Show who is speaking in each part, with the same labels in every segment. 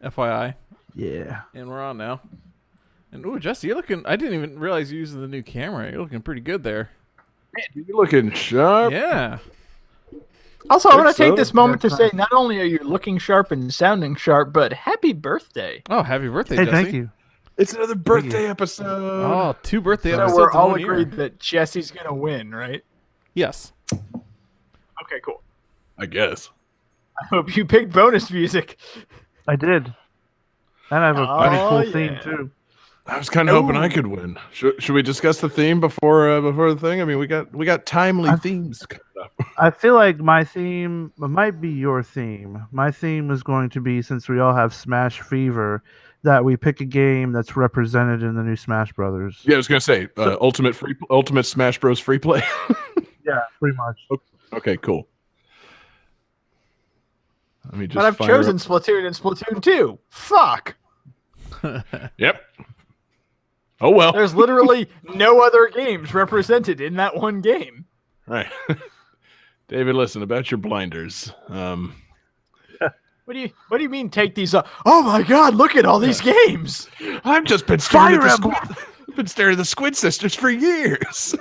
Speaker 1: FYI.
Speaker 2: Yeah.
Speaker 1: And we're on now. And ooh, Jesse, you're looking. I didn't even realize you're using the new camera. You're looking pretty good there.
Speaker 3: Man, you're looking sharp.
Speaker 1: Yeah.
Speaker 4: Also, I want to take
Speaker 3: so.
Speaker 4: this moment to say not only are you looking sharp and sounding sharp, but happy birthday.
Speaker 1: Oh, happy birthday,
Speaker 2: Hey,
Speaker 1: Jesse.
Speaker 2: thank you.
Speaker 3: It's another birthday episode.
Speaker 1: Oh, 2 birthday
Speaker 4: So
Speaker 1: episodes
Speaker 4: we're
Speaker 1: in
Speaker 4: all
Speaker 1: 1 year.
Speaker 4: agreed that Jesse's going to win, right?
Speaker 1: Yes.
Speaker 4: Okay, cool.
Speaker 3: I guess.
Speaker 4: I hope you picked bonus music.
Speaker 2: I did. And I have a pretty
Speaker 4: Oh,
Speaker 2: cool
Speaker 4: yeah.
Speaker 2: theme, too.
Speaker 3: I was kind of hoping I could win. Should we discuss the theme before the thing? I mean, we got timely themes coming up.
Speaker 2: I feel like my theme might be your theme. My theme is going to be, since we all have Smash Fever, that we pick a game that's represented in the new Smash Brothers.
Speaker 3: Yeah, I was gonna say Ultimate Smash Bros. Free play.
Speaker 2: Yeah, pretty much.
Speaker 3: Okay, cool. Let me just.
Speaker 4: But I've
Speaker 3: fire
Speaker 4: chosen Splatoon and Splatoon 2. Fuck.
Speaker 3: Yep. Oh well.
Speaker 4: There's literally no other games represented in that one game.
Speaker 3: Right. David, listen about your blinders.
Speaker 4: What do you mean take these up? Oh my god, look at all these games.
Speaker 3: I've just been staring
Speaker 2: Fire
Speaker 3: at the
Speaker 2: Emblem!
Speaker 3: squid. I've been staring at the Squid Sisters for years.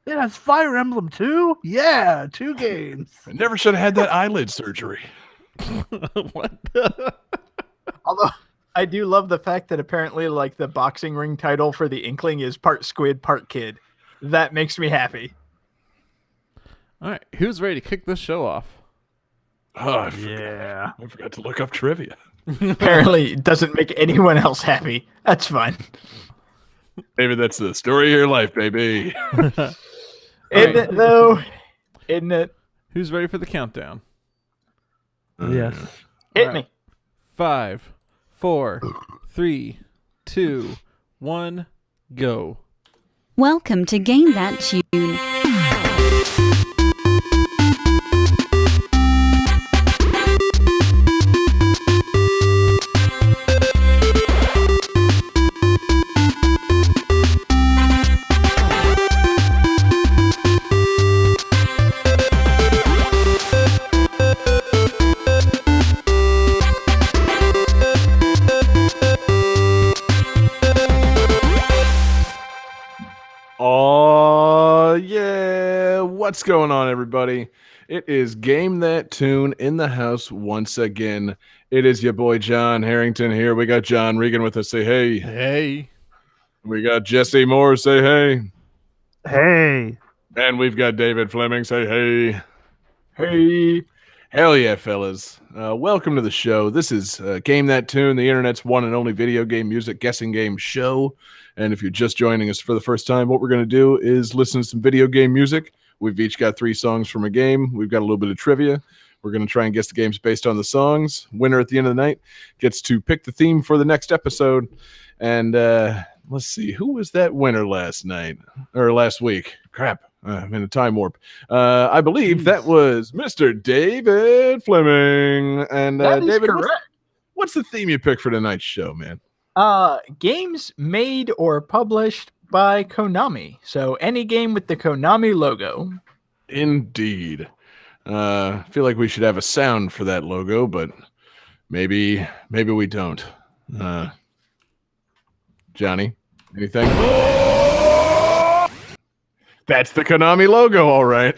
Speaker 2: It has Fire Emblem too? Yeah, 2 games.
Speaker 3: I never should have had that eyelid surgery.
Speaker 1: What?
Speaker 4: Although I do love the fact that apparently like the boxing ring title for the Inkling is part squid, part kid. That makes me happy.
Speaker 1: All right. Who's ready to kick this show off?
Speaker 3: Oh, I forgot to look up trivia.
Speaker 4: Apparently it doesn't make anyone else happy. That's fine.
Speaker 3: Maybe that's the story of your life, baby.
Speaker 4: Isn't it though? Isn't it?
Speaker 1: Who's ready for the countdown?
Speaker 2: Yes.
Speaker 4: Hit
Speaker 1: All
Speaker 4: me.
Speaker 1: right. 5, 4, 3, 2, 1, go.
Speaker 5: Welcome to Game That Tune.
Speaker 3: Oh, yeah. What's going on, everybody? It is Game That Tune in the house once again. It is your boy, John Harrington here. We got John Regan with us. Say hey.
Speaker 1: Hey.
Speaker 3: We got Jesse Moore. Say hey.
Speaker 2: Hey.
Speaker 3: And we've got David Fleming. Say hey.
Speaker 4: Hey.
Speaker 3: Hell yeah, fellas. Welcome to the show. This is Game That Tune, the internet's one and only video game music guessing game show. And if you're just joining us for the first time, what we're going to do is listen to some video game music. We've each got 3 songs from a game. We've got a little bit of trivia. We're going to try and guess the games based on the songs. Winner at the end of the night gets to pick the theme for the next episode. And let's see, who was that winner last week? Crap. I'm in a time warp. I believe that was Mr. David Fleming. And
Speaker 4: That is
Speaker 3: David,
Speaker 4: correct.
Speaker 3: what's the theme you picked for tonight's show, man?
Speaker 4: Games made or published by Konami. So any game with the Konami logo.
Speaker 3: Indeed. I feel like we should have a sound for that logo, but maybe we don't. Johnny, anything? That's the Konami logo, all right.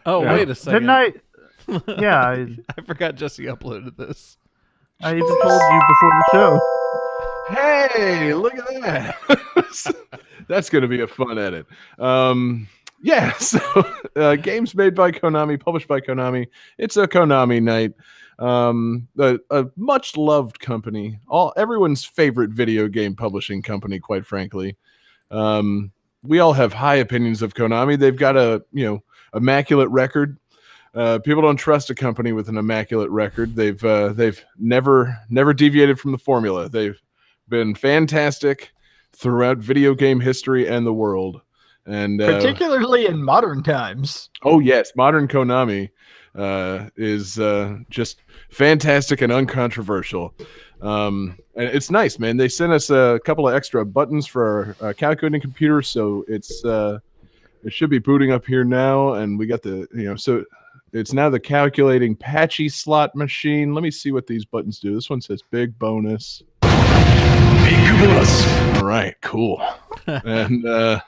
Speaker 1: Oh,
Speaker 3: Yeah.
Speaker 1: wait a second.
Speaker 2: Didn't I? Yeah,
Speaker 1: I forgot Jesse uploaded this.
Speaker 2: I even told you before the show.
Speaker 3: Hey, look at that. That's going to be a fun edit. Yeah, so games made by Konami, published by Konami. It's a Konami night. A much-loved company. Everyone's favorite video game publishing company, quite frankly. We all have high opinions of Konami. They've got a immaculate record. People don't trust a company with an immaculate record. They've never deviated from the formula. They've been fantastic throughout video game history and the world, and
Speaker 4: Particularly in modern times.
Speaker 3: oh yes, modern Konami is just fantastic and uncontroversial. And it's nice, man. They sent us a couple of extra buttons for our calculating computer, so it should be booting up here now, and we got the so It's now the calculating patchy slot machine. Let me see what these buttons do. This one says big bonus. Big bonus. All right, cool. And this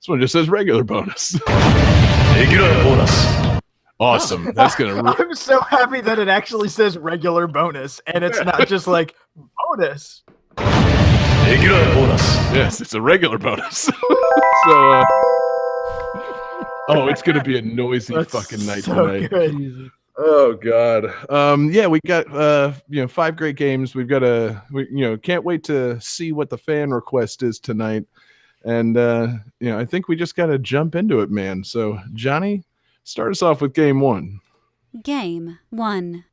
Speaker 3: one just says regular bonus. Regular bonus. Awesome. That's gonna.
Speaker 4: I'm so happy that it actually says regular bonus, and it's not just like bonus.
Speaker 3: Regular bonus. Yes, it's a regular bonus. So. Oh, it's gonna be a noisy fucking night tonight.
Speaker 4: Good.
Speaker 3: Oh God. Yeah, we got 5 great games. We've got can't wait to see what the fan request is tonight. And I think we just gotta jump into it, man. So Johnny, start us off with game 1.
Speaker 5: Game 1.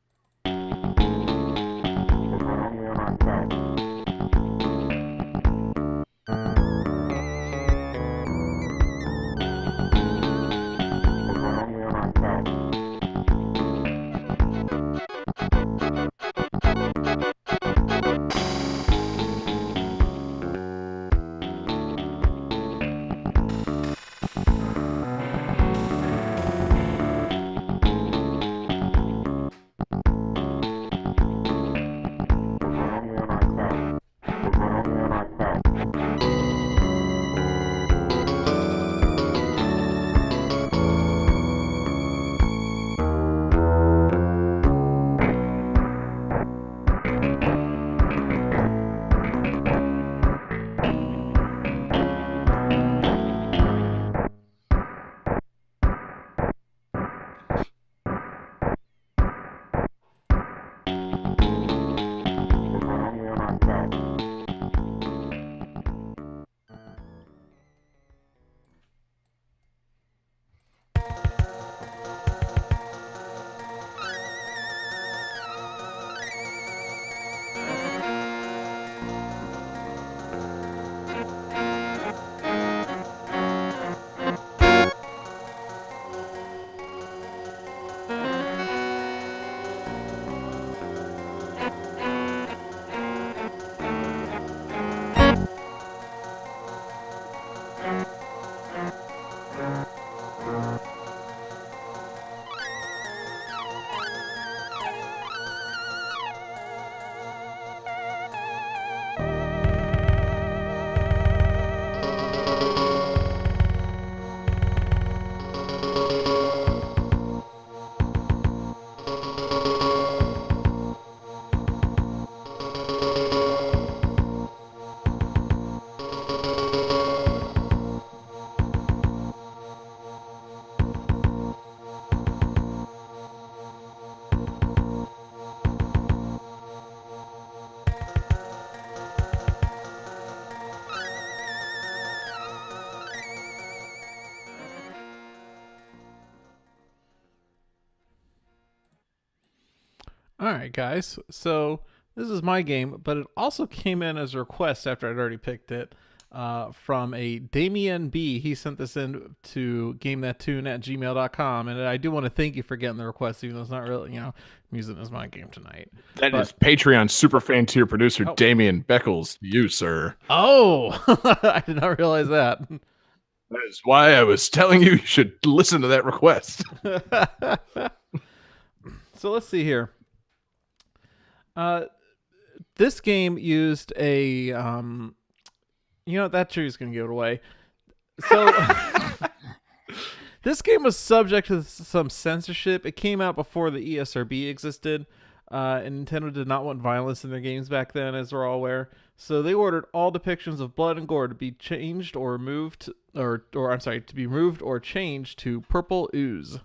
Speaker 1: All right, guys. So this is my game, but it also came in as a request after I'd already picked it from a Damien B. He sent this in to gamethattune@gmail.com, and I do want to thank you for getting the request, even though it's not really, I'm using it as my game tonight.
Speaker 3: That is Patreon superfan tier producer Damien Beckles, you, sir.
Speaker 1: Oh, I did not realize that.
Speaker 3: That is why I was telling you should listen to that request.
Speaker 1: So let's see here. This game used a, that tree's going to give it away. So this game was subject to some censorship. It came out before the ESRB existed, and Nintendo did not want violence in their games back then, as we're all aware. So they ordered all depictions of blood and gore to be changed or removed, to be removed or changed to purple ooze.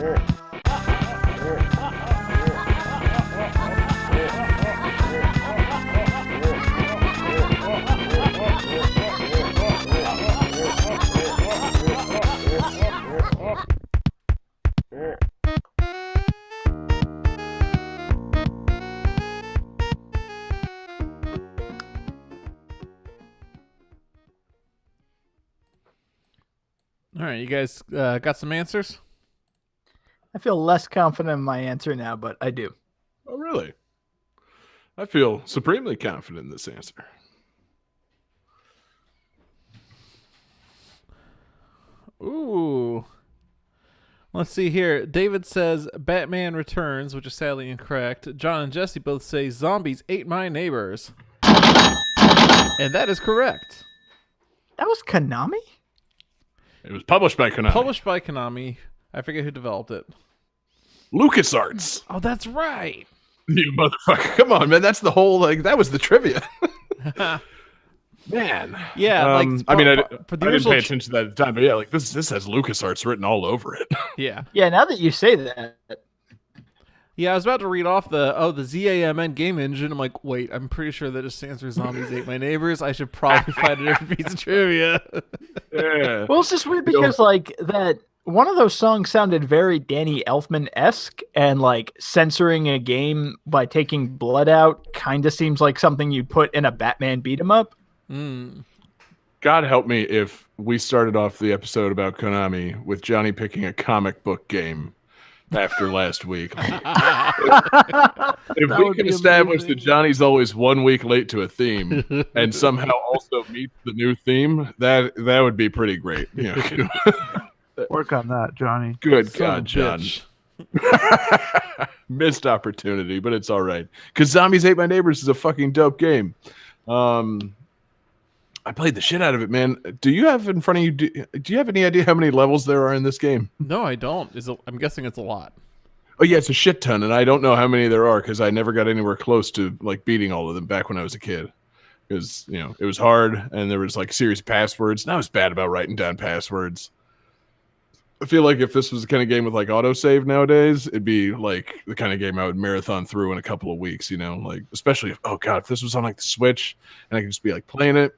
Speaker 1: All right, you guys got some answers?
Speaker 4: I feel less confident in my answer now, but I do.
Speaker 3: Oh, really? I feel supremely confident in this answer.
Speaker 1: Ooh. Let's see here. David says Batman Returns, which is sadly incorrect. John and Jesse both say Zombies Ate My Neighbors. And that is correct.
Speaker 4: That was Konami?
Speaker 3: It was published by Konami.
Speaker 1: Published by Konami. I forget who developed it.
Speaker 3: LucasArts.
Speaker 1: Oh, that's right.
Speaker 3: You motherfucker. Come on, man. That's the whole, that was the trivia. Man.
Speaker 1: Yeah,
Speaker 3: I
Speaker 1: for
Speaker 3: mean,
Speaker 1: the
Speaker 3: I didn't
Speaker 1: original
Speaker 3: pay attention to that at the time, but yeah, this has LucasArts written all over it.
Speaker 1: Yeah.
Speaker 4: Yeah, now that you say that.
Speaker 1: Yeah, I was about to read off the ZAMN game engine. I'm like, wait, I'm pretty sure that just stands for Zombies Ate My Neighbors. I should probably find a different piece of trivia.
Speaker 3: Yeah.
Speaker 4: Well, it's just weird because that one of those songs sounded very Danny Elfman-esque, and censoring a game by taking blood out kind of seems like something you'd put in a Batman beat 'em up.
Speaker 3: God help me if we started off the episode about Konami with Johnny picking a comic book game after last week. If we can establish that Johnny's always 1 week late to a theme and somehow also meets the new theme, that would be pretty great.
Speaker 2: Work on that, Johnny.
Speaker 3: Good
Speaker 1: Son of a
Speaker 3: God, John.
Speaker 1: bitch.
Speaker 3: Missed opportunity, but it's all right. Because Zombies Ate My Neighbors is a fucking dope game. I played the shit out of it, man. Do you have in front of you? Do you have any idea how many levels there are in this game?
Speaker 1: No, I don't. I'm guessing it's a lot.
Speaker 3: Oh yeah, it's a shit ton, and I don't know how many there are because I never got anywhere close to beating all of them back when I was a kid. Because it was hard, and there was serious passwords, and I was bad about writing down passwords. I feel like if this was the kind of game with autosave nowadays, it'd be the kind of game I would marathon through in a couple of weeks. Especially if this was on the Switch, and I could just be playing it.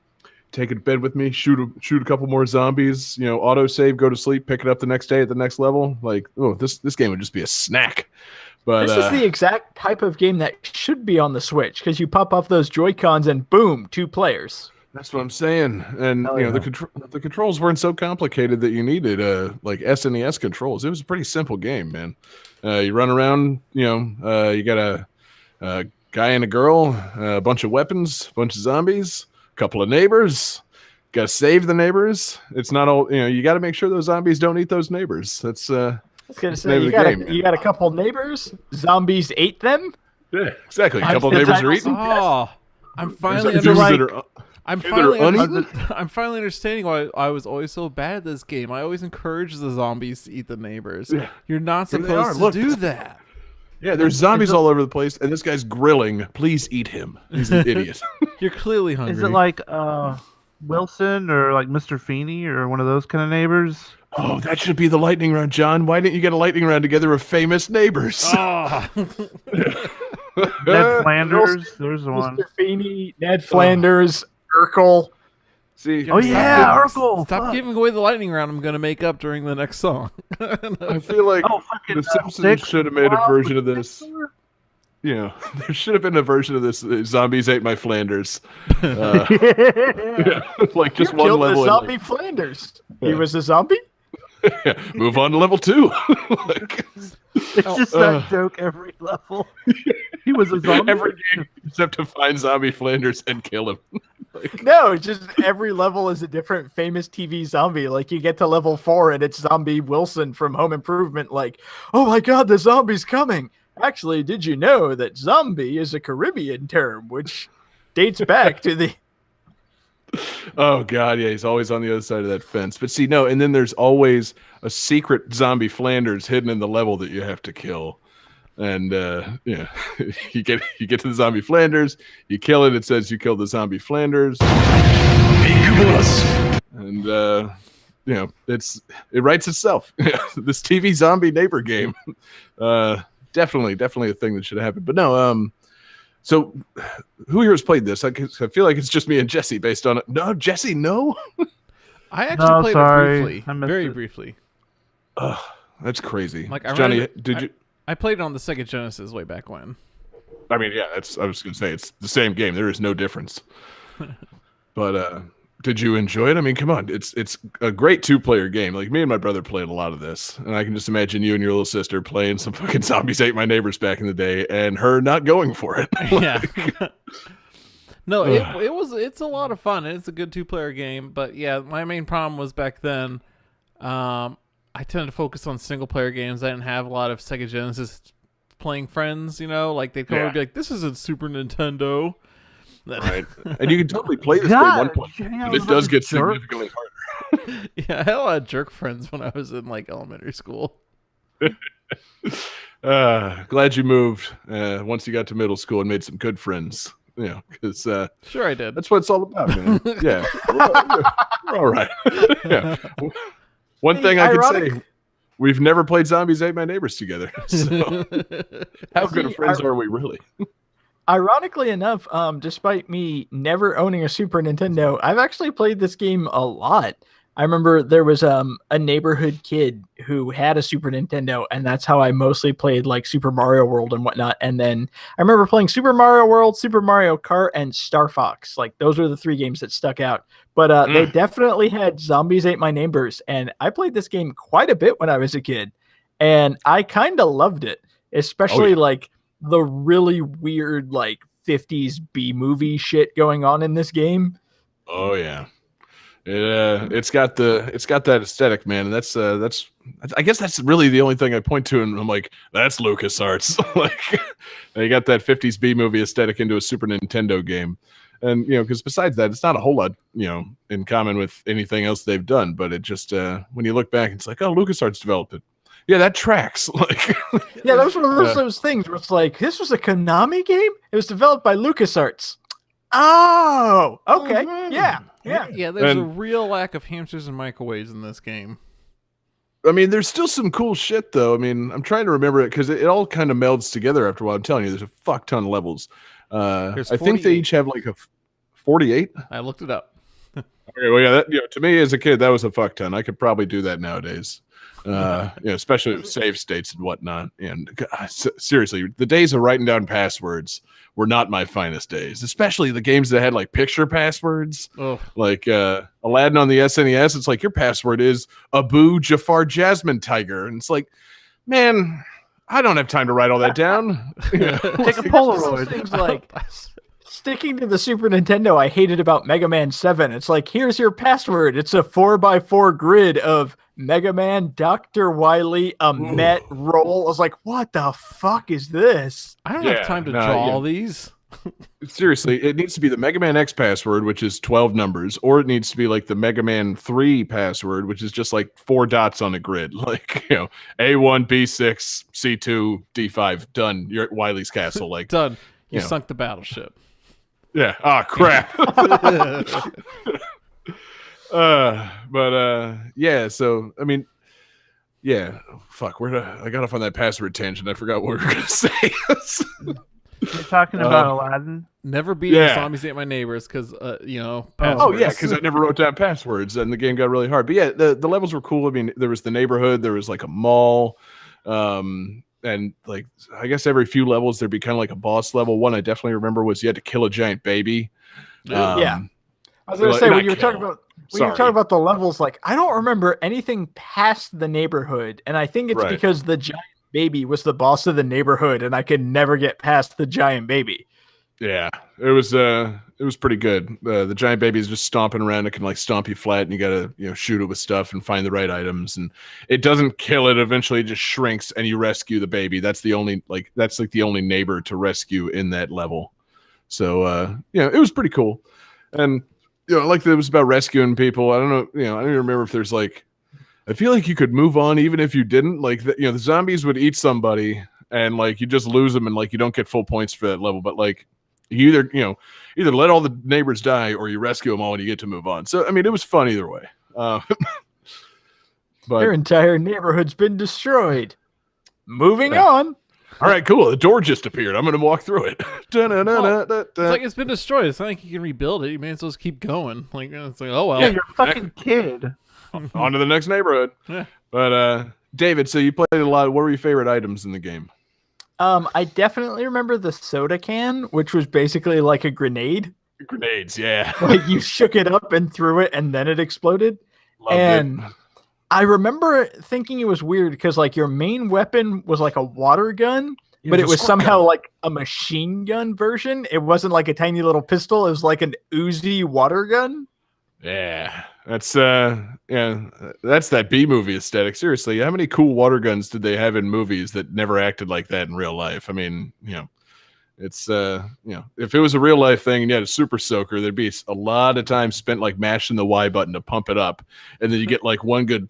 Speaker 3: Take it to bed with me, shoot a couple more zombies, auto save, go to sleep, pick it up the next day at the next level. This game would just be a snack. But
Speaker 4: this is the exact type of game that should be on the Switch because you pop off those Joy-Cons and boom, 2 players.
Speaker 3: That's what I'm saying. And the controls weren't so complicated that you needed SNES controls. It was a pretty simple game, man. You run around, you got a guy and a girl, a bunch of weapons, a bunch of zombies. Couple of neighbors, gotta save the neighbors. It's not all you got to make sure those zombies don't eat those neighbors. That's I was
Speaker 4: gonna say you got a couple neighbors, zombies ate them.
Speaker 3: Yeah, exactly. A couple of neighbors are eating.
Speaker 1: Oh, I'm finally I'm finally understanding why I was always so bad at this game. I always encourage the zombies to eat the neighbors. Yeah. You're not supposed to do that.
Speaker 3: Yeah, there's zombies all over the place, and this guy's grilling. Please eat him. He's an idiot.
Speaker 1: You're clearly hungry.
Speaker 2: Is it Wilson or Mr. Feeney or one of those kind of neighbors?
Speaker 3: Oh, that should be the lightning round, John. Why didn't you get a lightning round together of famous neighbors?
Speaker 1: Oh.
Speaker 2: Ned Flanders, there's one.
Speaker 4: Mr. Feeney, Ned Flanders, Urkel.
Speaker 3: See,
Speaker 2: Urkel.
Speaker 1: Stop giving away the lightning round I'm going to make up during the next song.
Speaker 3: I feel like the Simpsons should have made a version of this. There should have been a version of this. Zombies Ate My Flanders. Just one level.
Speaker 4: The zombie Flanders. Yeah. He was a zombie?
Speaker 3: Move on to level 2.
Speaker 2: It's just that joke every level. He was a zombie.
Speaker 3: Every game except to find zombie Flanders and kill him.
Speaker 4: No, it's just every level is a different famous TV zombie. You get to level 4 and it's Zombie Wilson from Home Improvement. Oh my God, the zombie's coming. Actually, did you know that zombie is a Caribbean term, which dates back to the...
Speaker 3: Oh God, yeah, he's always on the other side of that fence. But see, no, and then there's always a secret zombie Flanders hidden in the level that you have to kill. And you get to the zombie Flanders, you kill it. It says you killed the zombie Flanders. And it writes itself. This TV zombie neighbor game, definitely a thing that should happen. But no, so who here has played this? I feel like it's just me and Jesse based on it. No, Jesse, no.
Speaker 1: I actually played
Speaker 2: sorry.
Speaker 1: it briefly,
Speaker 2: I missed
Speaker 1: very
Speaker 2: it.
Speaker 1: briefly.
Speaker 3: That's crazy.
Speaker 1: Like
Speaker 3: Johnny, did you?
Speaker 1: I played it on the Sega Genesis way back when.
Speaker 3: I mean, yeah, I was going to say it's the same game. There is no difference. But did you enjoy it? I mean, come on, it's a great 2-player game. Like me and my brother played a lot of this, and I can just imagine you and your little sister playing some fucking Zombies Ate My Neighbors back in the day, and her not going for it.
Speaker 1: Yeah. No, it's a lot of fun. It's a good 2-player game, but yeah, my main problem was back then. I tended to focus on single-player games. I didn't have a lot of Sega Genesis playing friends. Like they'd come over and be like, "This isn't Super Nintendo."
Speaker 3: Right, and you can totally play this game one play. But it does get significantly harder.
Speaker 1: Yeah, I had a lot of jerk friends when I was in like elementary school.
Speaker 3: Glad you moved once you got to middle school and made some good friends. Because
Speaker 1: sure I did.
Speaker 3: That's what it's all about, man. Yeah, we're all right. Yeah. One thing I can say, we've never played Zombies Ate My Neighbors together. So how good of friends are we really?
Speaker 4: Ironically enough, despite me never owning a Super Nintendo, I've actually played this game a lot. I remember there was a neighborhood kid who had a Super Nintendo, and that's how I mostly played like Super Mario World and whatnot. And then I remember playing Super Mario World, Super Mario Kart, and Star Fox. Like those were the 3 games that stuck out. But they definitely had Zombies Ate My Neighbors, and I played this game quite a bit when I was a kid, and I kind of loved it, especially like the really weird like 50s B-movie shit going on in this game.
Speaker 3: Oh yeah. It's got that aesthetic, man, and that's I guess that's really the only thing I point to, and I'm like, that's LucasArts. Like they got that 50s B movie aesthetic into a Super Nintendo game, and because besides that, it's not a whole lot in common with anything else they've done. But it just when you look back, it's like, oh, LucasArts developed it. Yeah, that tracks. Like,
Speaker 4: yeah, that was one of those things where it's like, this was a Konami game. It was developed by LucasArts. Oh, okay, yeah.
Speaker 1: There's a real lack of hamsters and microwaves in this game.
Speaker 3: I mean, there's still some cool shit though. I mean, I'm trying to remember it because it all kind of melds together after a while. I'm telling you, there's a fuck ton of levels. I think they each have like a 48.
Speaker 1: I looked it up.
Speaker 3: Okay, well, yeah, to me as a kid, that was a fuck ton. I could probably do that nowadays. Especially with save states and whatnot. And seriously, the days of writing down passwords were not my finest days, especially the games that had like picture passwords. Like Aladdin on the SNES. It's like your password is Abu Jafar Jasmine Tiger. And it's like, man, I don't have time to write all that down.
Speaker 2: Take a Polaroid.
Speaker 4: Things like sticking to the Super Nintendo, I hated about Mega Man 7. It's like, here's your password. It's a 4x4 grid of Mega Man, Dr. Wily, a Met roll. I was like, what the fuck is this?
Speaker 1: I don't have time to draw all these.
Speaker 3: Seriously, it needs to be the Mega Man X password, which is 12 numbers, or it needs to be like the Mega Man 3 password, which is just like 4 dots on a grid. Like, A1, B6, C2, D5, done. You're at Wily's castle. Like,
Speaker 1: done. You sunk the battleship.
Speaker 3: Yeah. Oh, crap. Yeah, so I mean, yeah, fuck, I got off on that password tangent. I forgot what we were gonna say.
Speaker 2: You're talking about Aladdin?
Speaker 1: Never beat Zombies Ate My Neighbors because passwords.
Speaker 3: Oh yeah, because I never wrote down passwords and the game got really hard. But yeah, the levels were cool. I mean, there was the neighborhood, there was like a mall, and like I guess every few levels there'd be kind of like a boss level. One I definitely remember was you had to kill a giant baby.
Speaker 4: I was gonna say when you were talking about the levels, like I don't remember anything past the neighborhood, and I think it's because the giant baby was the boss of the neighborhood, and I could never get past the giant baby.
Speaker 3: Yeah, it was pretty good. The giant baby is just stomping around. It can like stomp you flat, and you gotta shoot it with stuff and find the right items. And it doesn't kill it. Eventually, it just shrinks, and you rescue the baby. That's the only the only neighbor to rescue in that level. So it was pretty cool. And like it was about rescuing people. I don't know. I don't even remember if there's like. I feel like you could move on even if you didn't. Like the zombies would eat somebody, and like you just lose them, and like you don't get full points for that level. But like. You either let all the neighbors die or you rescue them all and you get to move on. So, I mean, it was fun either way. But
Speaker 4: Their entire neighborhood's been destroyed. Moving
Speaker 3: Yeah.
Speaker 4: on.
Speaker 3: all right, cool. The door just appeared. I'm gonna walk through it.
Speaker 1: It's like it's been destroyed. It's not like you can rebuild it. You may as well just keep going. Like it's like, oh well.
Speaker 2: Yeah, you're a fucking kid.
Speaker 3: On to the next neighborhood.
Speaker 1: Yeah.
Speaker 3: But David, so you played a lot. What were your favorite items in the game?
Speaker 4: I definitely remember the soda can, which was basically like a grenade.
Speaker 3: Grenades, yeah.
Speaker 4: Like you shook it up and threw it, and then it exploded.
Speaker 3: Loved
Speaker 4: And
Speaker 3: it.
Speaker 4: I remember thinking it was weird because like your main weapon was like a water gun,
Speaker 3: Yeah,
Speaker 4: but
Speaker 3: it
Speaker 4: it
Speaker 3: was a
Speaker 4: was
Speaker 3: squirt
Speaker 4: somehow
Speaker 3: gun.
Speaker 4: like a machine gun version. It wasn't like a tiny little pistol. It was like an Uzi water gun.
Speaker 3: Yeah, that's that's that B movie aesthetic. Seriously, how many cool water guns did they have in movies that never acted like that in real life? I mean, it's if it was a real life thing and you had a super soaker, there'd be a lot of time spent like mashing the Y button to pump it up, and then you get like one good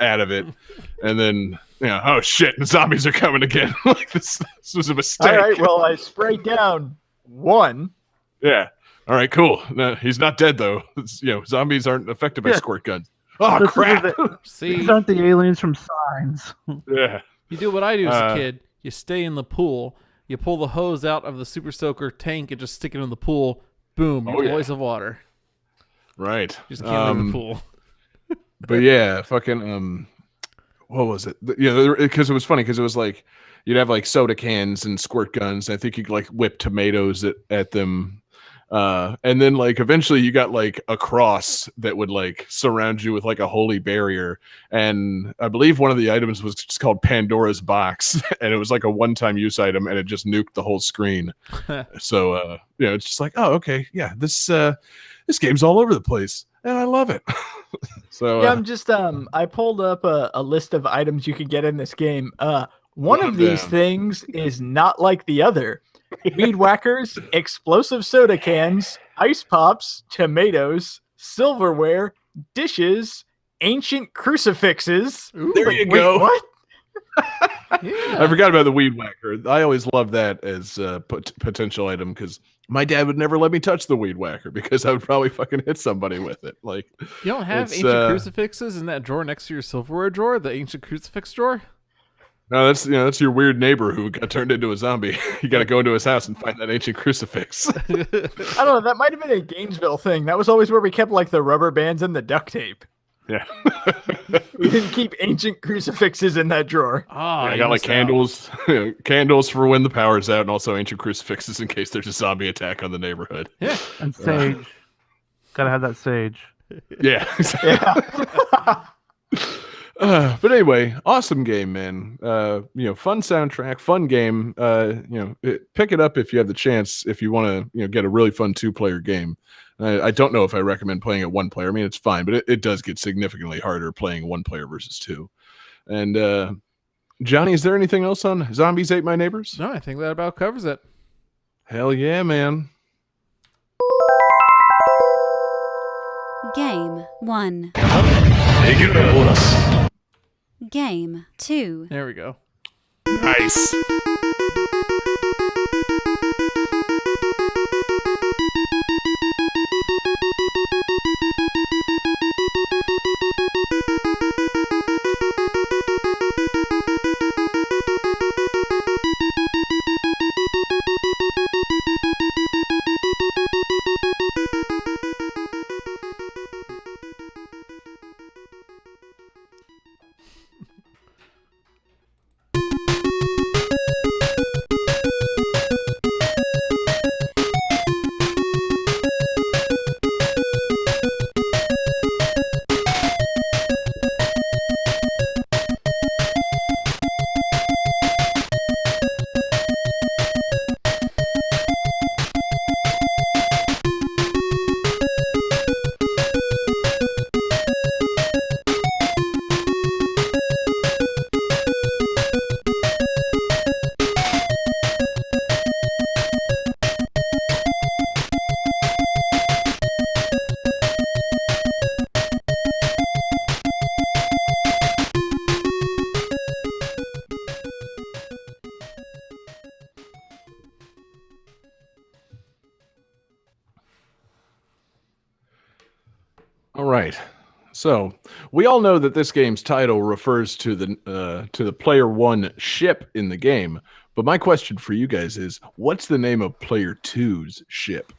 Speaker 3: out of it, and then oh shit, the zombies are coming again. Like this was a mistake.
Speaker 4: All right, well I sprayed down one.
Speaker 3: Yeah. All right, cool. No, he's not dead though. Zombies aren't affected by
Speaker 2: Yeah.
Speaker 3: squirt guns. Oh
Speaker 2: This is
Speaker 3: crap!
Speaker 1: See,
Speaker 2: These aren't the aliens from Signs.
Speaker 3: Yeah.
Speaker 1: you do what I do as a kid. You stay in the pool. You pull the hose out of the super soaker tank and just stick it in the pool. Boom,
Speaker 3: Oh,
Speaker 1: you're
Speaker 3: yeah.
Speaker 1: boys of water.
Speaker 3: Right.
Speaker 1: You just can't leave the pool.
Speaker 3: But yeah, fucking what was it? Because it was funny because it was like you'd have like soda cans and squirt guns. I think you could like whip tomatoes at them. And then like eventually you got like a cross that would like surround you with like a holy barrier. And I believe one of the items was just called Pandora's box, and it was like a one-time use item, and it just nuked the whole screen. So it's just like, oh, okay, yeah, this game's all over the place, and I love it. So
Speaker 4: Yeah, I'm just I pulled up a list of items you could get in this game. One
Speaker 3: Run
Speaker 4: of these
Speaker 3: down.
Speaker 4: things is not like the other. Weed whackers, explosive soda cans, ice pops, tomatoes, silverware, dishes, ancient crucifixes.
Speaker 3: There you
Speaker 4: Wait,
Speaker 3: go.
Speaker 4: what?
Speaker 3: I forgot about the weed whacker. I always loved that as a potential item because my dad would never let me touch the weed whacker because I would probably fucking hit somebody with it. Like,
Speaker 1: You don't have
Speaker 3: it's,
Speaker 1: ancient crucifixes in that drawer next to your silverware drawer, the ancient crucifix drawer?
Speaker 3: no, that's your weird neighbor who got turned into a zombie. You got to go into his house and find that ancient crucifix.
Speaker 4: I don't know. That might have been a Gainesville thing. That was always where we kept like the rubber bands and the duct tape.
Speaker 3: Yeah,
Speaker 4: We didn't keep ancient crucifixes in that drawer.
Speaker 1: Oh,
Speaker 3: I got like candles, candles for when the power's out, and also ancient crucifixes in case there's a zombie attack on the neighborhood.
Speaker 1: Yeah.
Speaker 2: And sage. Gotta have that sage.
Speaker 3: Yeah.
Speaker 4: Yeah.
Speaker 3: But anyway, awesome game, man. Fun soundtrack, fun game. Pick it up if you have the chance. If you want to, get a really fun 2-player game. I don't know if I recommend playing it 1-player. I mean, it's fine, but it does get significantly harder playing 1-player versus 2. And Johnny, is there anything else on Zombies Ate My Neighbors?
Speaker 1: No, I think that about covers it.
Speaker 3: Hell yeah, man.
Speaker 5: Game 1. Game 2.
Speaker 1: There we go.
Speaker 3: Nice. So we all know that this game's title refers to the player one ship in the game. But my question for you guys is, what's the name of player two's ship?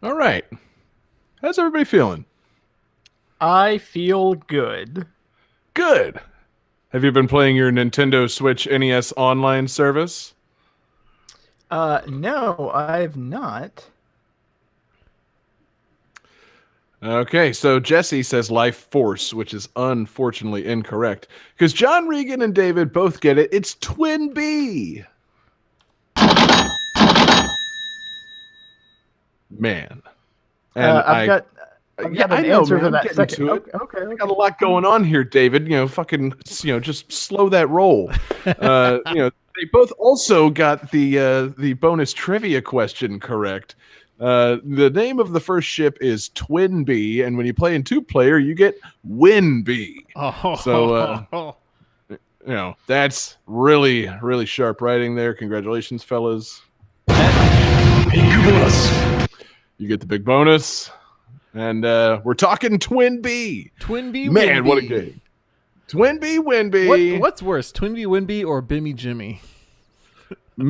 Speaker 3: All right. How's everybody feeling?
Speaker 4: I feel good.
Speaker 3: Good. Have you been playing your Nintendo Switch NES online service?
Speaker 4: No, I've not.
Speaker 3: Okay, so Jesse says Life Force, which is unfortunately incorrect. Because John Regan and David both get it. It's Twin B. Man. And
Speaker 4: I've got an answer for that second.
Speaker 3: Okay. I got a lot going on here, David. Just slow that roll. They both also got the bonus trivia question correct. The name of the first ship is Twin B, and when you play in two-player, you get Win B.
Speaker 1: Oh,
Speaker 3: So, that's really, really sharp writing there. Congratulations, fellas. You get the big bonus. And we're talking Twin B.
Speaker 1: Twin B,
Speaker 3: Man,
Speaker 1: Win
Speaker 3: what a
Speaker 1: B.
Speaker 3: game. Twin B, Win B.
Speaker 1: What's worse, Twin B, Win B, or Bimmy Jimmy?
Speaker 3: See.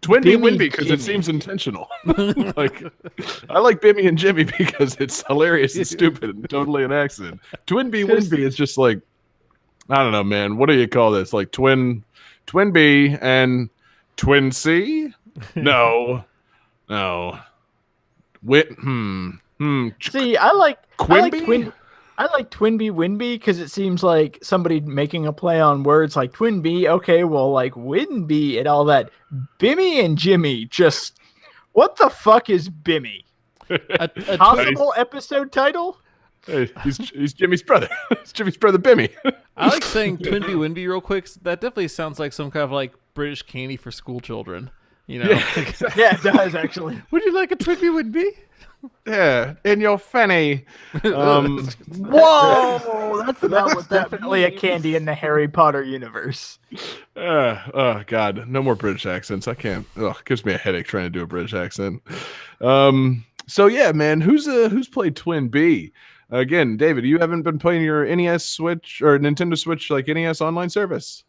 Speaker 3: Twin B,
Speaker 4: Bimmy
Speaker 3: Win B, because it
Speaker 4: Jimmy.
Speaker 3: seems intentional. I like Bimmy and Jimmy because it's hilarious and stupid and totally an accident. Twin B, Win B is just like, I don't know, man. What do you call this? Like Twin B and Twin C? No.
Speaker 4: See, I like
Speaker 3: Quimby?
Speaker 4: I like Twin B Winby because it seems like somebody making a play on words like Twin B. Okay, well, like Winby and all that. Bimmy and Jimmy, just what the fuck is Bimmy? Possible episode title?
Speaker 3: Hey, he's Jimmy's brother. It's Jimmy's brother, Bimmy.
Speaker 1: I like saying Twin B, Win B real quick. That definitely sounds like some kind of like British candy for school children.
Speaker 4: Yeah, it does actually.
Speaker 1: Would you like a Twin B, Win B?
Speaker 3: Yeah, in your fanny.
Speaker 4: Whoa, that's definitely a candy in the Harry Potter universe.
Speaker 3: Oh God, no more British accents. I can't. It gives me a headache trying to do a British accent. So yeah, man, who's played Twin B? Again, David, you haven't been playing your NES Switch or Nintendo Switch like NES online service.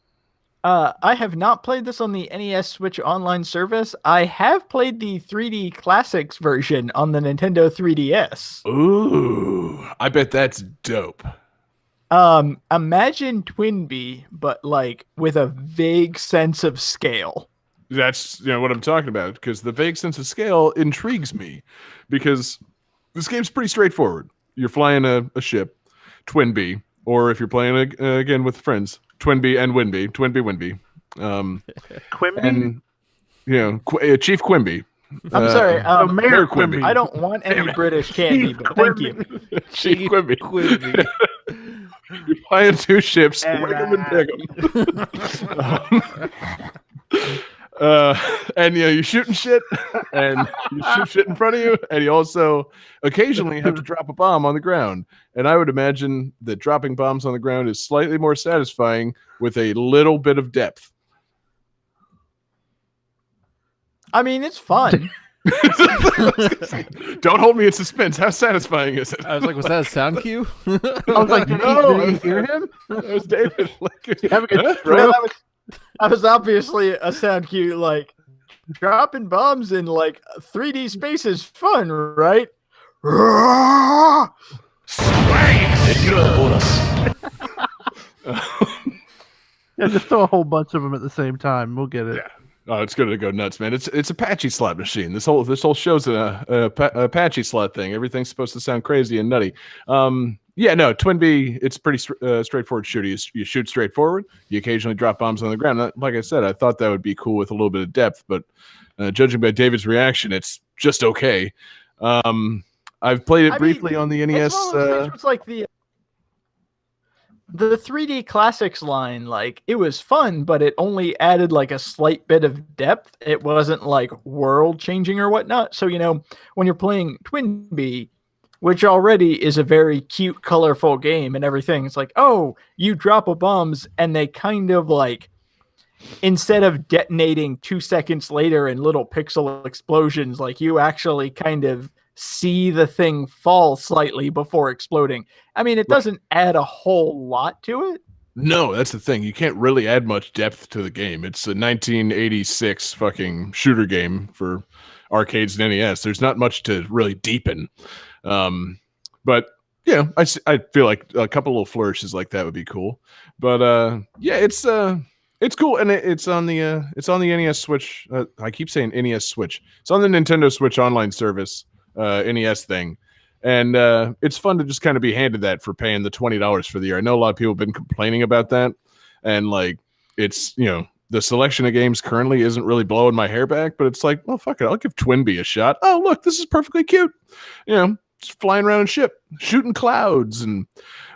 Speaker 4: I have not played this on the NES Switch online service. I have played the 3D Classics version on the Nintendo 3DS.
Speaker 3: Ooh, I bet that's dope.
Speaker 4: Imagine Twinbee, but like with a vague sense of scale.
Speaker 3: That's what I'm talking about, because the vague sense of scale intrigues me, because this game's pretty straightforward. You're flying a ship, Twin B, or if you're playing again with friends, Twin B and Winby, Twin B, Winby.
Speaker 2: Quimby?
Speaker 3: And Chief Quimby,
Speaker 4: I'm sorry.
Speaker 3: Mayor Quimby.
Speaker 4: I don't want any British candy, but thank you.
Speaker 3: Chief Quimby.
Speaker 1: Quimby.
Speaker 3: You're flying 2 ships.
Speaker 2: And,
Speaker 3: Wig 'em and pig 'em. And you're shooting shit, and you shoot shit in front of you, and you also occasionally have to drop a bomb on the ground. And I would imagine that dropping bombs on the ground is slightly more satisfying with a little bit of depth.
Speaker 4: I mean, it's fun.
Speaker 3: Don't hold me in suspense. How satisfying is it?
Speaker 1: I was like, was that a sound cue?
Speaker 2: I was like, did he hear him?
Speaker 3: That was David. Like,
Speaker 2: Having a
Speaker 3: huh?
Speaker 2: stroke?
Speaker 4: That was obviously a sound cue. Like, dropping bombs in like 3D space is fun, right?
Speaker 2: Yeah, just throw a whole bunch of them at the same time. We'll get it.
Speaker 3: Yeah. Oh, it's gonna go nuts, man! It's Apache slot machine. This whole show's a Apache slot thing. Everything's supposed to sound crazy and nutty. Yeah, no, Twin B. It's pretty straightforward shooting. You shoot straight forward. You occasionally drop bombs on the ground. Like I said, I thought that would be cool with a little bit of depth, but judging by David's reaction, it's just okay. I've played it briefly on the NES.
Speaker 4: It's like the 3D Classics line, like, it was fun, but it only added like a slight bit of depth. It wasn't like world changing or whatnot. So, when you're playing Twin B, which already is a very cute, colorful game and everything, it's like, oh, you drop a bombs and they kind of like, instead of detonating 2 seconds later in little pixel explosions, like you actually kind of see the thing fall slightly before exploding. I mean, it doesn't add a whole lot to it.
Speaker 3: No, that's the thing. You can't really add much depth to the game. It's a 1986 fucking shooter game for arcades and NES. There's not much to really deepen. But yeah, I feel like a couple little flourishes like that would be cool. But yeah, it's cool, and it's on the NES Switch. I keep saying NES Switch. It's on the Nintendo Switch online service. NES thing, and it's fun to just kind of be handed that for paying the $20 for the year. I know a lot of people have been complaining about that, and like it's the selection of games currently isn't really blowing my hair back, but it's like, well, fuck it, I'll give Twin B a shot. Oh, look, this is perfectly cute. Just flying around a ship, shooting clouds, and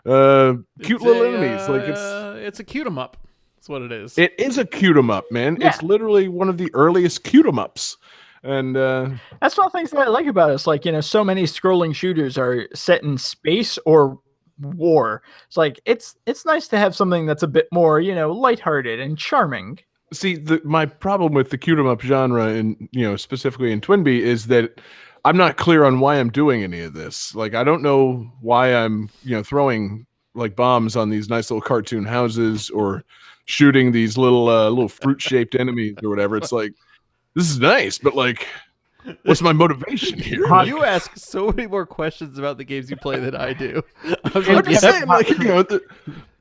Speaker 3: cute little enemies. Like
Speaker 1: it's a cute 'em up. That's what it is.
Speaker 3: It is a cute 'em up, man.
Speaker 4: Yeah.
Speaker 3: It's literally one of the earliest cute 'em ups. And
Speaker 4: that's one of the things that I like about it. It's like, so many scrolling shooters are set in space or war. It's like, it's nice to have something that's a bit more, lighthearted and charming.
Speaker 3: See, my problem with the cute 'em up genre, and specifically in Twin B, is that I'm not clear on why I'm doing any of this. Like, I don't know why I'm throwing like bombs on these nice little cartoon houses or shooting these little fruit shaped enemies or whatever. It's like, this is nice, but like, what's my motivation here?
Speaker 1: You ask so many more questions about the games you play than I do.
Speaker 3: I'm just saying, like,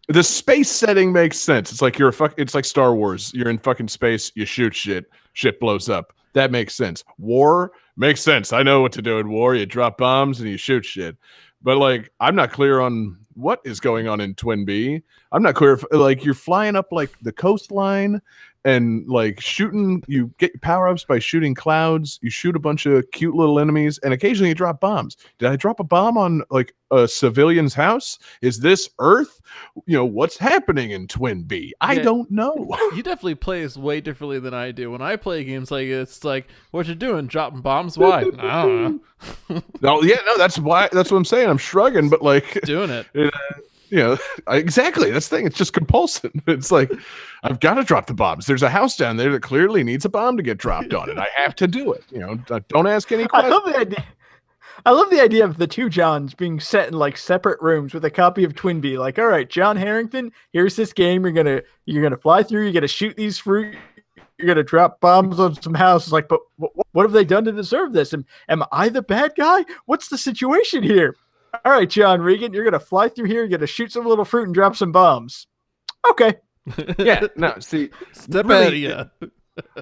Speaker 3: the space setting makes sense. It's like it's like Star Wars. You're in fucking space. You shoot shit. Shit blows up. That makes sense. War makes sense. I know what to do in war. You drop bombs and you shoot shit. But like, I'm not clear on what is going on in Twin B. I'm not clear if like you're flying up like the coastline and like shooting. You get power-ups by shooting clouds. You shoot a bunch of cute little enemies, and occasionally you drop bombs. Did I drop a bomb on like a civilian's house? Is this Earth? What's happening in Twin B? I don't know.
Speaker 1: You definitely play this way differently than I do. When I play games like it's like, what you doing? Dropping bombs? Why? I don't know.
Speaker 3: No, that's why. That's what I'm saying. I'm shrugging, but like
Speaker 1: doing it.
Speaker 3: Exactly. That's the thing. It's just compulsive. It's like, I've got to drop the bombs. There's a house down there that clearly needs a bomb to get dropped on it. I have to do it. Don't ask any questions.
Speaker 4: I love the idea of the two Johns being set in like separate rooms with a copy of Twin B. Like, all right, John Harrington, here's this game. You're gonna fly through. You're gonna shoot these fruit. You're gonna drop bombs on some houses. Like, but what have they done to deserve this? Am I the bad guy? What's the situation here? All right, John Regan, you're gonna fly through here. You're gonna shoot some little fruit and drop some bombs. Okay.
Speaker 3: Yeah. No. See,
Speaker 1: step
Speaker 3: really,
Speaker 1: out of you.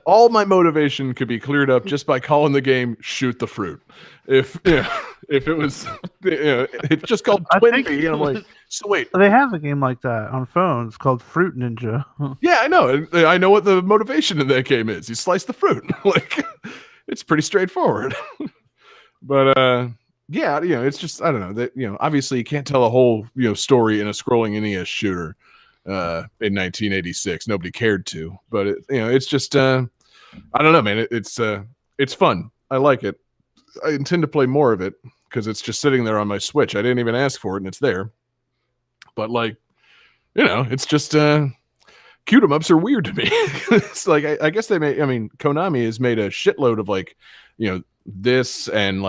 Speaker 3: All my motivation could be cleared up just by calling the game "Shoot the Fruit." If it was, it's just called Twin B, and I'm like, so wait,
Speaker 2: they have a game like that on phones called Fruit Ninja.
Speaker 3: Yeah, I know. I know what the motivation in that game is. You slice the fruit. Like, it's pretty straightforward. But yeah, it's just I don't know that obviously you can't tell a whole story in a scrolling NES shooter in 1986. Nobody cared to, but it's just I don't know, man. It's fun. I like it. I intend to play more of it because it's just sitting there on my Switch. I didn't even ask for it, and it's there. But it's just shoot 'em ups are weird to me. It's like I guess Konami has made a shitload of this and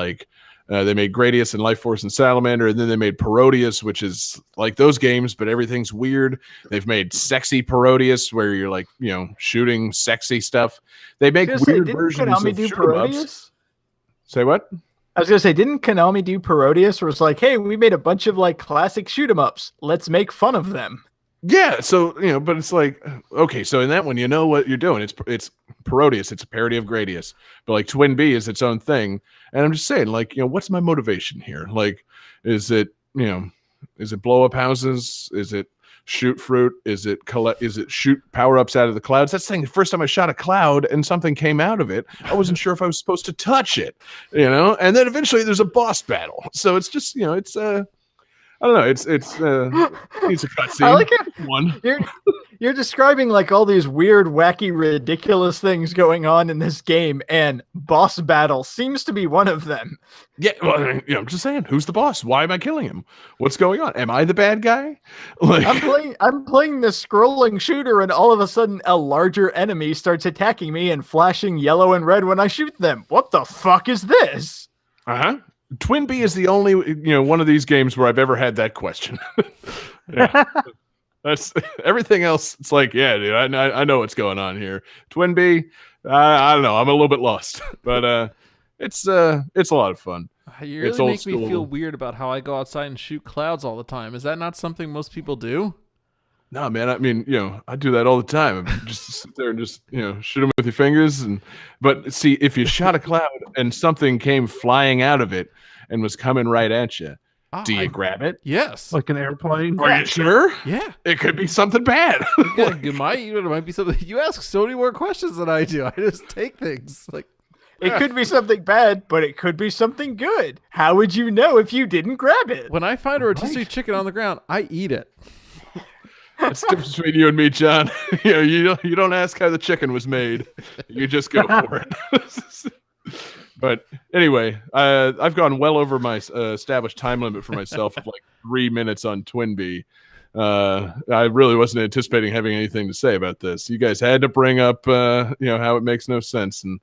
Speaker 3: they made Gradius and Life Force and Salamander, and then they made Parodius, which is like those games, but everything's weird. They've made Sexy Parodius, where you're shooting sexy stuff. They make weird versions of shoot 'em ups. Say what?
Speaker 4: I was gonna say, didn't Konami do Parodius, where it's like, hey, we made a bunch of classic shoot 'em ups. Let's make fun of them.
Speaker 3: Yeah, so but it's like, okay, so in that one, you know what you're doing. It's Parodius, it's a parody of Gradius, but Twin B is its own thing. And I'm just saying, what's my motivation here? Is it blow up houses? Is it shoot fruit? Is it shoot power ups out of the clouds? That's the thing. The first time I shot a cloud and something came out of it, I wasn't sure if I was supposed to touch it, And then eventually there's a boss battle. So it's just it's I don't know. It's a cutscene.
Speaker 4: I like it.
Speaker 3: One.
Speaker 4: You're describing all these weird, wacky, ridiculous things going on in this game, and boss battle seems to be one of them.
Speaker 3: Yeah, well, I'm just saying, who's the boss? Why am I killing him? What's going on? Am I the bad guy?
Speaker 4: I'm playing this scrolling shooter, and all of a sudden, a larger enemy starts attacking me and flashing yellow and red when I shoot them. What the fuck is this?
Speaker 3: Twin B is the only one of these games where I've ever had that question. Yeah. That's everything else. It's yeah, dude, I know what's going on here. Twin B, I don't know. I'm a little bit lost, but it's a lot of fun.
Speaker 1: You really make me feel weird about how I go outside and shoot clouds all the time. Is that not something most people do?
Speaker 3: No, man. I mean, I do that all the time. Just sit there and just shoot them with your fingers. But see, if you shot a cloud and something came flying out of it and was coming right at you, do you grab it?
Speaker 1: Yes.
Speaker 2: Like an airplane?
Speaker 3: Are you sure?
Speaker 1: Yeah.
Speaker 3: It could be something bad.
Speaker 1: It might be something. You ask so many more questions than I do. I just take things.
Speaker 4: It could be something bad, but it could be something good. How would you know if you didn't grab it?
Speaker 1: When I find a rotisserie chicken on the ground, I eat it.
Speaker 3: That's the difference between you and me, John. You don't ask how the chicken was made. You just go for it. But anyway, I've gone well over my established time limit for myself of 3 minutes on Twin B. I really wasn't anticipating having anything to say about this. You guys had to bring up, how it makes no sense and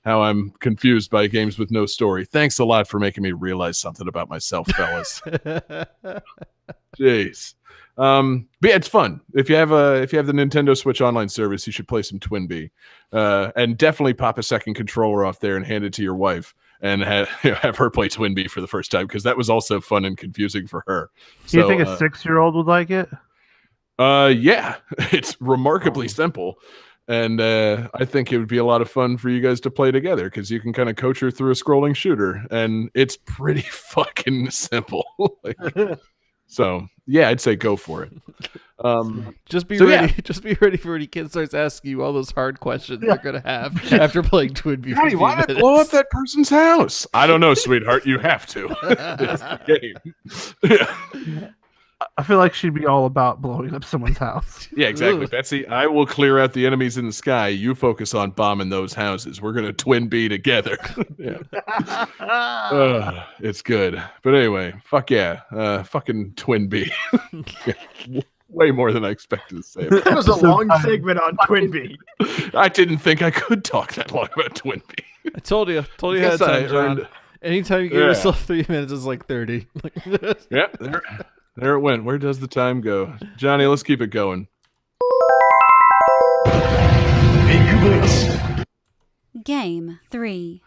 Speaker 3: how I'm confused by games with no story. Thanks a lot for making me realize something about myself, fellas. Jeez. But yeah, it's fun. If you have the Nintendo Switch Online service, you should play some Twin B, and definitely pop a second controller off there and hand it to your wife and have her play Twin B for the first time, because that was also fun and confusing for her.
Speaker 2: Do you think a 6-year-old would like it?
Speaker 3: Yeah, it's remarkably simple, and I think it would be a lot of fun for you guys to play together, because you can kind of coach her through a scrolling shooter, and it's pretty fucking simple. So yeah, I'd say go for it.
Speaker 1: Just be ready. Yeah. Just be ready for when your kid starts asking you all those hard questions they're gonna have after playing Twin B.
Speaker 3: Daddy, why did I blow up that person's house? I don't know, sweetheart. You have to. It's the game. Yeah.
Speaker 2: I feel like she'd be all about blowing up someone's house.
Speaker 3: Yeah, exactly. Betsy, I will clear out the enemies in the sky. You focus on bombing those houses. We're going to Twin B together. Yeah. It's good. But anyway, fuck yeah. Fucking Twin B. Way more than I expected to say.
Speaker 4: That was a long segment on Twin B.
Speaker 3: I didn't think I could talk that long about Twin B.
Speaker 1: I told you ahead of time, John. Anytime you give yourself 3 minutes, it's 30.
Speaker 3: Yeah, there it went. Where does the time go? Johnny, let's keep it going.
Speaker 5: Game 3.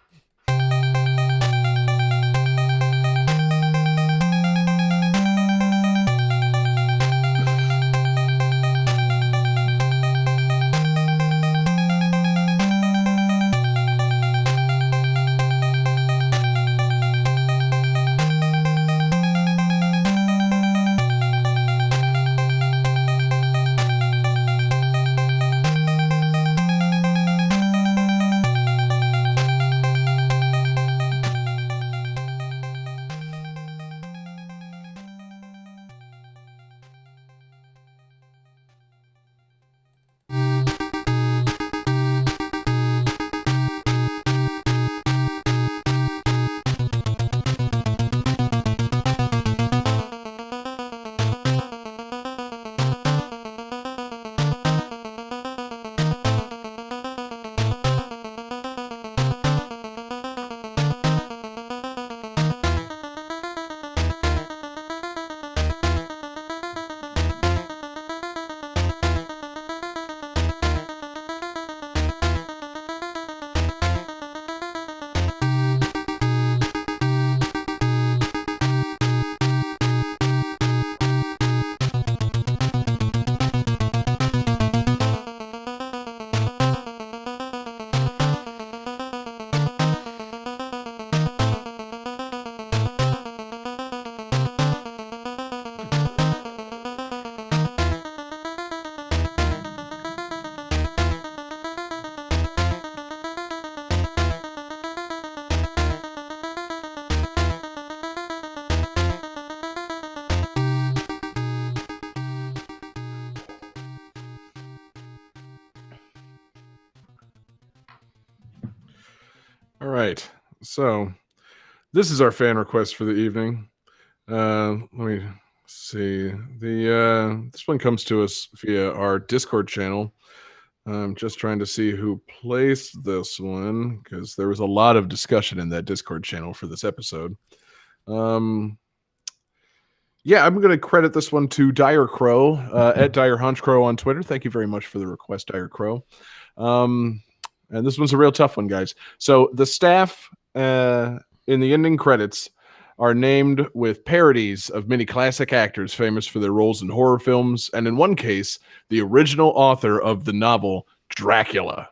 Speaker 3: right. So this is our fan request for the evening. Let me see. This one comes to us via our Discord channel. I'm just trying to see who placed this one because there was a lot of discussion in that Discord channel for this episode. Yeah, I'm going to credit this one to Dire Crow, at Dire Hunch Crow on Twitter. Thank you very much for the request, Dire Crow. And this one's a real tough one, guys. So the staff in the ending credits are named with parodies of many classic actors famous for their roles in horror films, and in one case, the original author of the novel Dracula.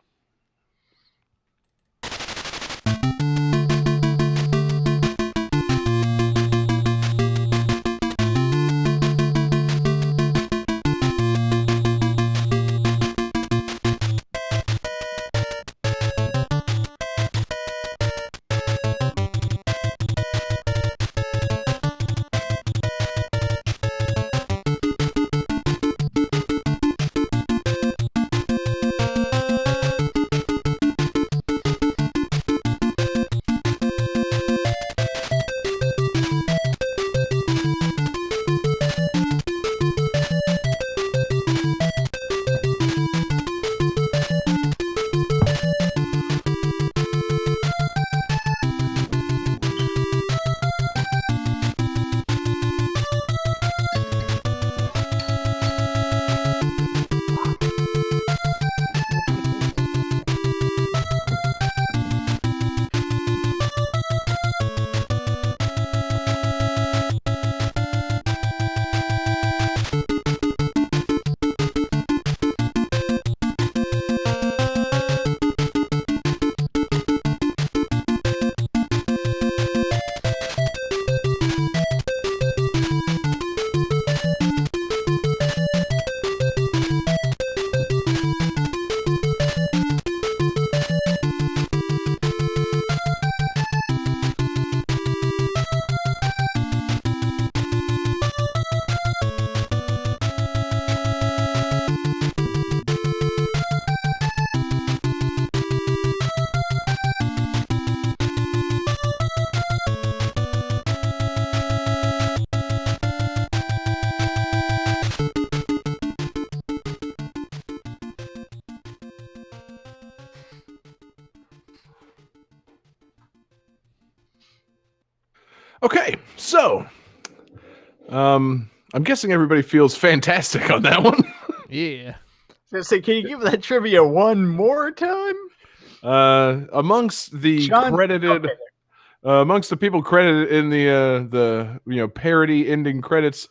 Speaker 3: Okay, so I'm guessing everybody feels fantastic on that one.
Speaker 1: Yeah.
Speaker 4: So can you give that trivia one more time?
Speaker 3: Amongst the
Speaker 4: John-
Speaker 3: credited,
Speaker 4: okay.
Speaker 3: Amongst the people credited in the parody ending credits,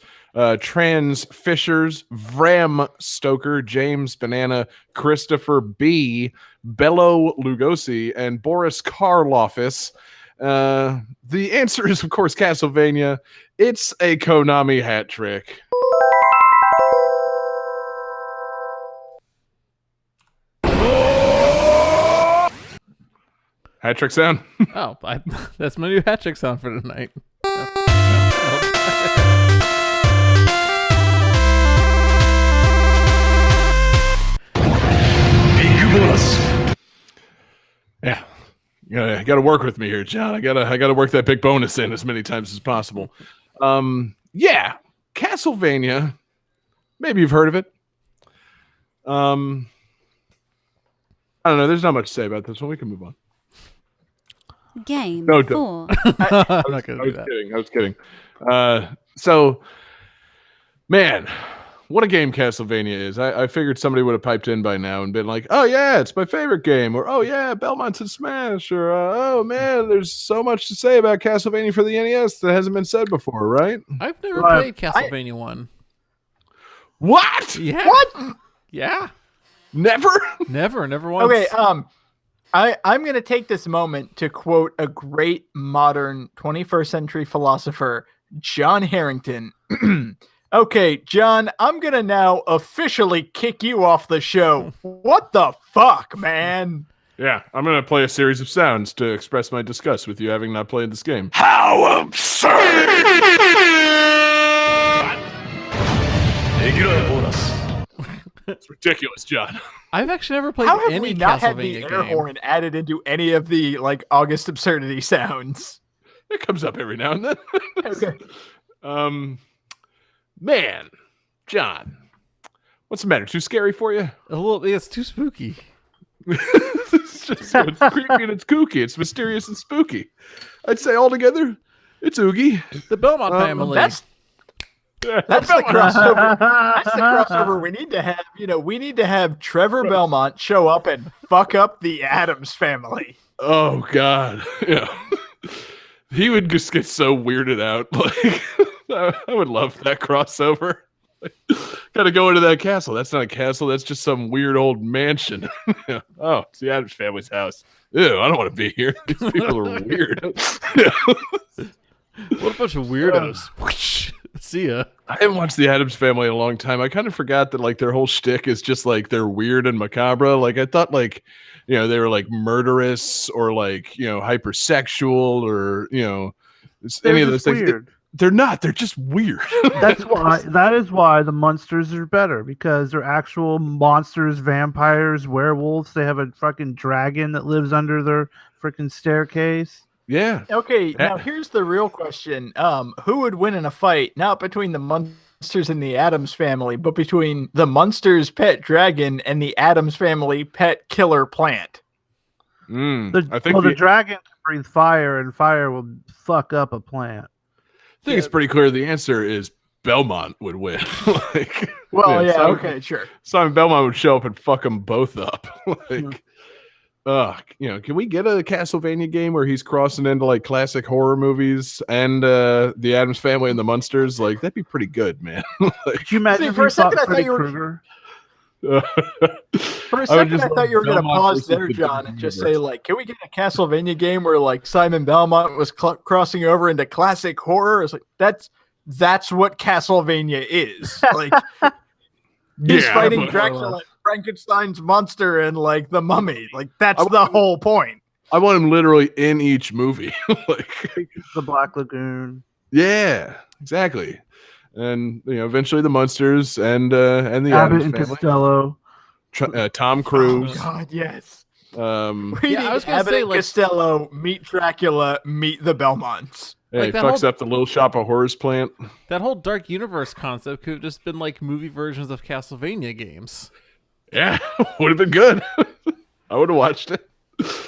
Speaker 3: Trans Fishers, Vram Stoker, James Banana, Christopher B, Bello Lugosi, and Boris Karloffis. The answer is, of course, Castlevania. It's a Konami hat trick. Hat trick sound.
Speaker 1: Oh, that's my new hat trick sound for tonight.
Speaker 3: Yeah. You gotta work with me here, John. I gotta work that big bonus in as many times as possible. Yeah, Castlevania. Maybe you've heard of it. I don't know. There's not much to say about this one. We can move on.
Speaker 5: Game
Speaker 3: No, don't.
Speaker 5: 4.
Speaker 1: I'm not gonna
Speaker 3: I
Speaker 1: do
Speaker 3: was
Speaker 1: that.
Speaker 3: kidding. I was kidding. So, man, what a game Castlevania is. I figured somebody would have piped in by now and been like, oh, yeah, it's my favorite game. Or, oh, yeah, Belmont's in Smash. Or, oh, man, there's so much to say about Castlevania for the NES that hasn't been said before, right?
Speaker 1: I've never
Speaker 2: Right.
Speaker 1: played Castlevania 1.
Speaker 3: What?
Speaker 1: Yeah.
Speaker 4: What?
Speaker 1: Yeah.
Speaker 3: Never?
Speaker 1: Never once.
Speaker 4: Okay, I'm going to take this moment to quote a great modern 21st century philosopher, John Harrington. Okay, John, I'm going to now officially kick you off the show. What the fuck, man?
Speaker 3: Yeah, I'm going to play a series of sounds to express my disgust with you having not played this game.
Speaker 6: How absurd! Regular bonus.
Speaker 3: ridiculous, John.
Speaker 1: I've actually never played
Speaker 4: How have
Speaker 1: any
Speaker 4: we not had the
Speaker 1: Castlevania
Speaker 4: air
Speaker 1: game.
Speaker 4: horn added into any of the like August absurdity sounds?
Speaker 3: It comes up every now and then.
Speaker 4: Okay.
Speaker 3: Man, John, what's the matter? Too scary for you?
Speaker 1: A little, it's too spooky.
Speaker 3: It's creepy and it's kooky. It's mysterious and spooky. I'd say altogether, it's oogie.
Speaker 1: The Belmont family.
Speaker 4: That's the crossover. That's the crossover we need to have. We need to have Trevor Belmont show up and fuck up the Addams family.
Speaker 3: Oh God, yeah. He would just get so weirded out. Like, I would love that crossover. Gotta go into that castle. That's not a castle. That's just some weird old mansion. Yeah. Oh, it's the Addams family's house. Ew, I don't want to be here. These people are weird.
Speaker 1: What a bunch of weirdos. See ya.
Speaker 3: I haven't watched the Addams Family in a long time. I kind of forgot that like their whole shtick is just like they're weird and macabre. Like I thought like, they were like murderous or like, hypersexual or, any of those things.
Speaker 2: Weird.
Speaker 3: They're not. They're just weird.
Speaker 2: That is why the monsters are better, because they're actual monsters, vampires, werewolves. They have a fucking dragon that lives under their freaking staircase.
Speaker 3: Yeah.
Speaker 4: Okay, now here's the real question. Who would win in a fight, not between the Munsters and the Addams family, but between the Munsters' pet dragon and the Addams family pet killer plant?
Speaker 3: I think
Speaker 2: the dragon can breathe fire, and fire will fuck up a plant.
Speaker 3: I think it's pretty clear the answer is Belmont would win. Like,
Speaker 4: Okay, sure.
Speaker 3: Simon Belmont would show up and fuck them both up. Like, can we get a Castlevania game where he's crossing into like classic horror movies and the Addams Family and the Munsters? Like, that'd be pretty good, man. Like,
Speaker 2: Could you imagine
Speaker 4: for a second I thought
Speaker 2: Freddy
Speaker 4: you were
Speaker 2: Krueger?
Speaker 4: For a second, I thought you were going to
Speaker 3: Belmont
Speaker 4: pause
Speaker 3: versus
Speaker 4: there,
Speaker 3: the
Speaker 4: John, and just
Speaker 3: universe.
Speaker 4: say, like, can we get a Castlevania game where, like, Simon Belmont was crossing over into classic horror? It's like, that's what Castlevania is. Like, he's
Speaker 3: Yeah,
Speaker 4: fighting
Speaker 3: but-
Speaker 4: Dracula, Frankenstein's monster, and, like, the mummy. Like, that's the whole point.
Speaker 3: I want him literally in each movie. Like,
Speaker 2: The Black Lagoon.
Speaker 3: yeah, exactly. And eventually the Munsters and the
Speaker 2: Abbott
Speaker 3: Addams
Speaker 2: and
Speaker 3: Family.
Speaker 2: Costello.
Speaker 3: Tom
Speaker 4: Oh,
Speaker 3: Cruise.
Speaker 4: God, yes.
Speaker 3: Hey,
Speaker 4: We
Speaker 1: Yeah, I
Speaker 4: need
Speaker 1: was gonna
Speaker 4: Abbott
Speaker 1: say,
Speaker 4: and
Speaker 1: like-
Speaker 4: Costello, meet Dracula, meet the Belmonts.
Speaker 1: Like that
Speaker 3: fucks
Speaker 1: whole-
Speaker 3: up the Little Shop of Horrors plant.
Speaker 1: That whole Dark Universe concept could have just been like movie versions of Castlevania games.
Speaker 3: Yeah, would have been good. I would have watched it.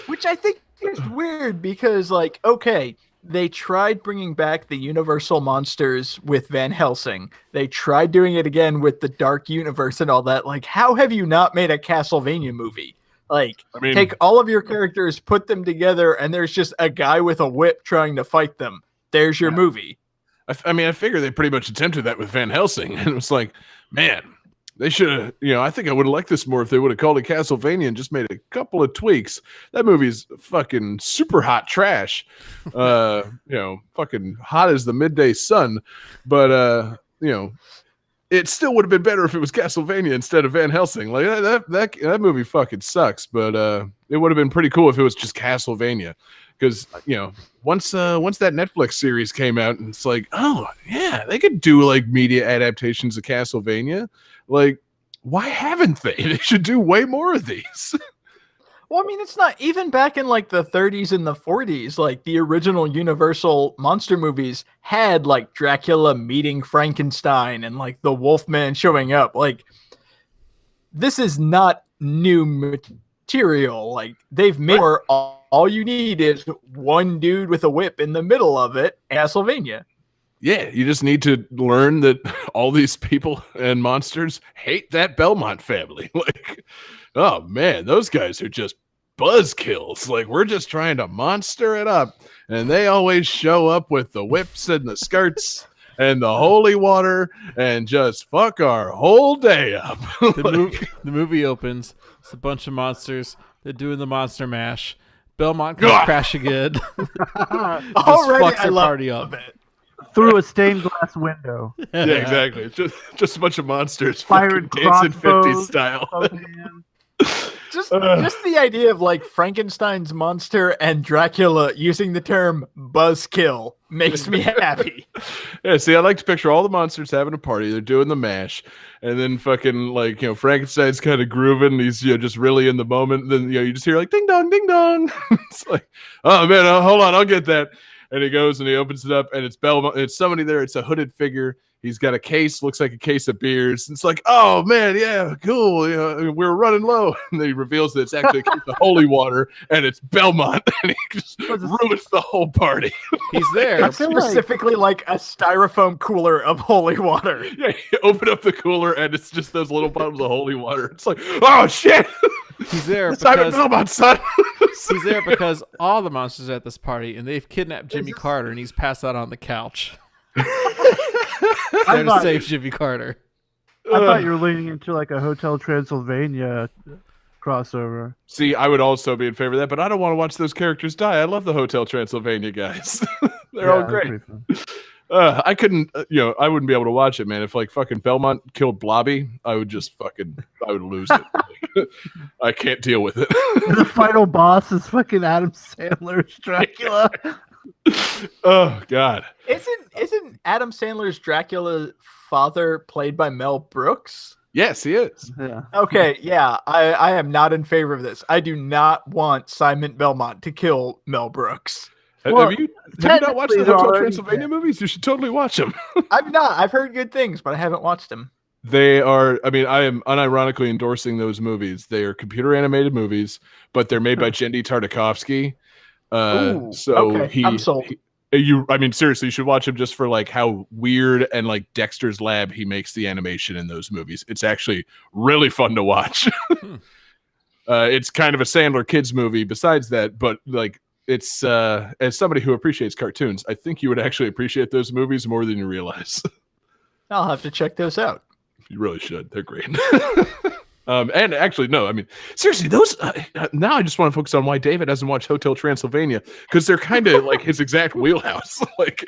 Speaker 4: Which I think is weird because, like, okay, they tried bringing back the Universal monsters with Van Helsing. They tried doing it again with the Dark Universe and all that. Like, how have you not made a Castlevania movie? Like,
Speaker 3: I mean,
Speaker 4: take all of your characters, put them together, and there's just a guy with a whip trying to fight them. There's your movie.
Speaker 3: I figure they pretty much attempted that with Van Helsing, and it was like, man, they should have. I think I would have liked this more if they would have called it Castlevania and just made a couple of tweaks. That movie's fucking super hot trash. Fucking hot as the midday sun, but it still would have been better if it was Castlevania instead of Van Helsing. Like that movie fucking sucks, but it would have been pretty cool if it was just Castlevania. Because once that Netflix series came out, and it's like, oh yeah, they could do like media adaptations of Castlevania. Like, why haven't they? They should do way more of these.
Speaker 4: Well, I mean, it's not even back in like the 30s and the 40s. Like the original Universal monster movies had like Dracula meeting Frankenstein and like the Wolfman showing up. Like, this is not new material. Like, they've made more. All you need is one dude with a whip in the middle of it. Castlevania.
Speaker 3: Yeah, you just need to learn that all these people and monsters hate that Belmont family. Like, oh man, those guys are just buzzkills. Like, we're just trying to monster it up, and they always show up with the whips and the skirts and the holy water and just fuck our whole day up.
Speaker 1: The movie opens. It's a bunch of monsters. They're doing the monster mash. Belmont comes crashing in. Just
Speaker 4: Already,
Speaker 1: fucks
Speaker 4: I
Speaker 1: their
Speaker 4: love
Speaker 1: party up.
Speaker 4: it.
Speaker 2: Through a stained glass window.
Speaker 3: Yeah, exactly. It's just a bunch of monsters
Speaker 2: Firing
Speaker 3: fucking dancing 50s
Speaker 2: crossbows.
Speaker 3: style.
Speaker 2: Fucking
Speaker 4: Just the idea of like Frankenstein's monster and Dracula using the term buzzkill makes me happy.
Speaker 3: Yeah, see, I like to picture all the monsters having a party. They're doing the mash, and then fucking like Frankenstein's kind of grooving. He's just really in the moment. Then you just hear like ding dong, ding dong. It's like, oh man, hold on, I'll get that. And he goes and he opens it up, and it's Belmont. It's somebody there. It's a hooded figure. He's got a case, looks like a case of beers. It's like, oh man, yeah, cool. We're running low. And then he reveals that it's actually a case of holy water, and it's Belmont, and he just ruins the whole party.
Speaker 1: He's there.
Speaker 4: It's specifically like a styrofoam cooler of holy water.
Speaker 3: Yeah, you open up the cooler, and it's just those little bottles of holy water. It's like, oh shit.
Speaker 1: He's there
Speaker 3: Simon
Speaker 1: because
Speaker 3: Belmont, son.
Speaker 1: he's there because all the monsters are at this party, and they've kidnapped Jimmy Carter, and he's passed out on the couch. There to save Jimmy Carter.
Speaker 2: I thought you were leaning into like a Hotel Transylvania crossover.
Speaker 3: See, I would also be in favor of that, but I don't want to watch those characters die. I love the Hotel Transylvania guys. They're all great. I couldn't, I wouldn't be able to watch it, man. If like fucking Belmont killed Blobby, I would lose it. I can't deal with it.
Speaker 2: The final boss is fucking Adam Sandler's Dracula.
Speaker 3: Oh God!
Speaker 4: Isn't Adam Sandler's Dracula father played by Mel Brooks?
Speaker 3: Yes, he is.
Speaker 2: Yeah.
Speaker 4: Okay, yeah, I am not in favor of this. I do not want Simon Belmont to kill Mel Brooks.
Speaker 2: Well,
Speaker 3: have you not watched the
Speaker 2: technically,
Speaker 3: Hotel
Speaker 2: they're
Speaker 3: Transylvania movies? You should totally watch them.
Speaker 4: I've not. I've heard good things, but I haven't watched them.
Speaker 3: They are. I mean, I am unironically endorsing those movies. They are computer animated movies, but they're made by Jendy Tartakovsky.
Speaker 4: Okay, I'm sold.
Speaker 3: I mean, seriously, you should watch him just for like how weird and like Dexter's Lab he makes the animation in those movies. It's actually really fun to watch. It's kind of a Sandler kids movie besides that, but like it's as somebody who appreciates cartoons, I think you would actually appreciate those movies more than you realize.
Speaker 4: I'll have to check those out.
Speaker 3: You really should. They're great. And actually, no, I mean, seriously, those, now I just want to focus on why David doesn't watch Hotel Transylvania, because they're kind of like his exact wheelhouse. Like,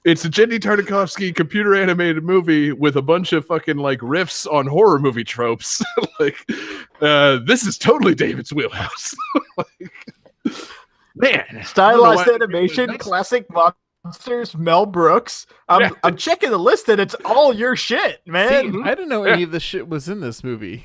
Speaker 3: it's a Jenny Tartakovsky computer animated movie with a bunch of fucking like riffs on horror movie tropes. Like, this is totally David's wheelhouse. Like, man.
Speaker 4: Stylized animation, classic monsters, Mel Brooks. I'm checking the list and it's all your shit, man.
Speaker 1: See, I didn't know any of this shit was in this movie.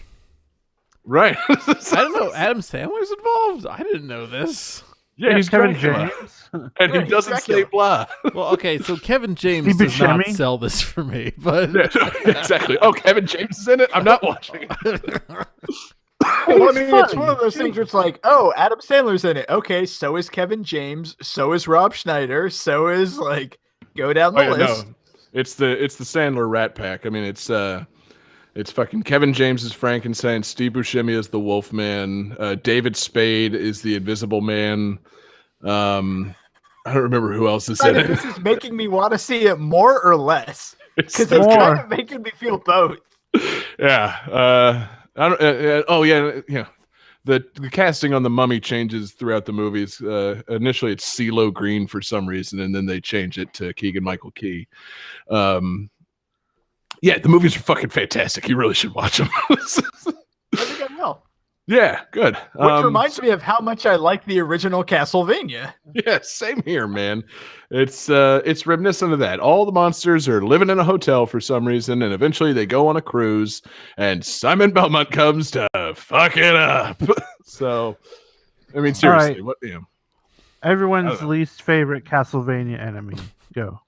Speaker 3: Right.
Speaker 1: I didn't know Adam Sandler's involved. I didn't know this.
Speaker 3: Yeah, he's
Speaker 2: Kevin
Speaker 3: Dracula.
Speaker 2: James.
Speaker 3: And he doesn't say blah.
Speaker 1: Well, okay, so Kevin James
Speaker 2: Steve
Speaker 1: does not
Speaker 2: Buscemi?
Speaker 1: sell this for me, but
Speaker 3: Yeah, exactly. Oh, Kevin James is in it? I'm not watching it.
Speaker 4: Well, I mean, it's one of those things where it's like, oh, Adam Sandler's in it. Okay, so is Kevin James. So is Rob Schneider. So is like, go down the list.
Speaker 3: No. It's the Sandler Rat Pack. I mean, it's fucking Kevin James is Frankenstein. Steve Buscemi is the Wolfman. David Spade is the Invisible Man. I don't remember who else is in it.
Speaker 4: This is making me want to see it more or less because it's
Speaker 2: more.
Speaker 4: kind of making me feel both.
Speaker 3: Yeah. I don't. Oh yeah. Yeah. The casting on the Mummy changes throughout the movies. Initially, it's CeeLo Green for some reason, and then they change it to Keegan-Michael Key. Yeah, the movies are fucking fantastic. You really should watch them.
Speaker 4: I think I will.
Speaker 3: Yeah, good.
Speaker 4: Which reminds me of how much I like the original Castlevania.
Speaker 3: Yeah, same here, man. It's reminiscent of that. All the monsters are living in a hotel for some reason, and eventually they go on a cruise, and Simon Belmont comes to fuck it up. So, I mean, seriously,
Speaker 2: right.
Speaker 3: what? You know,
Speaker 2: Everyone's least favorite Castlevania enemy. Go.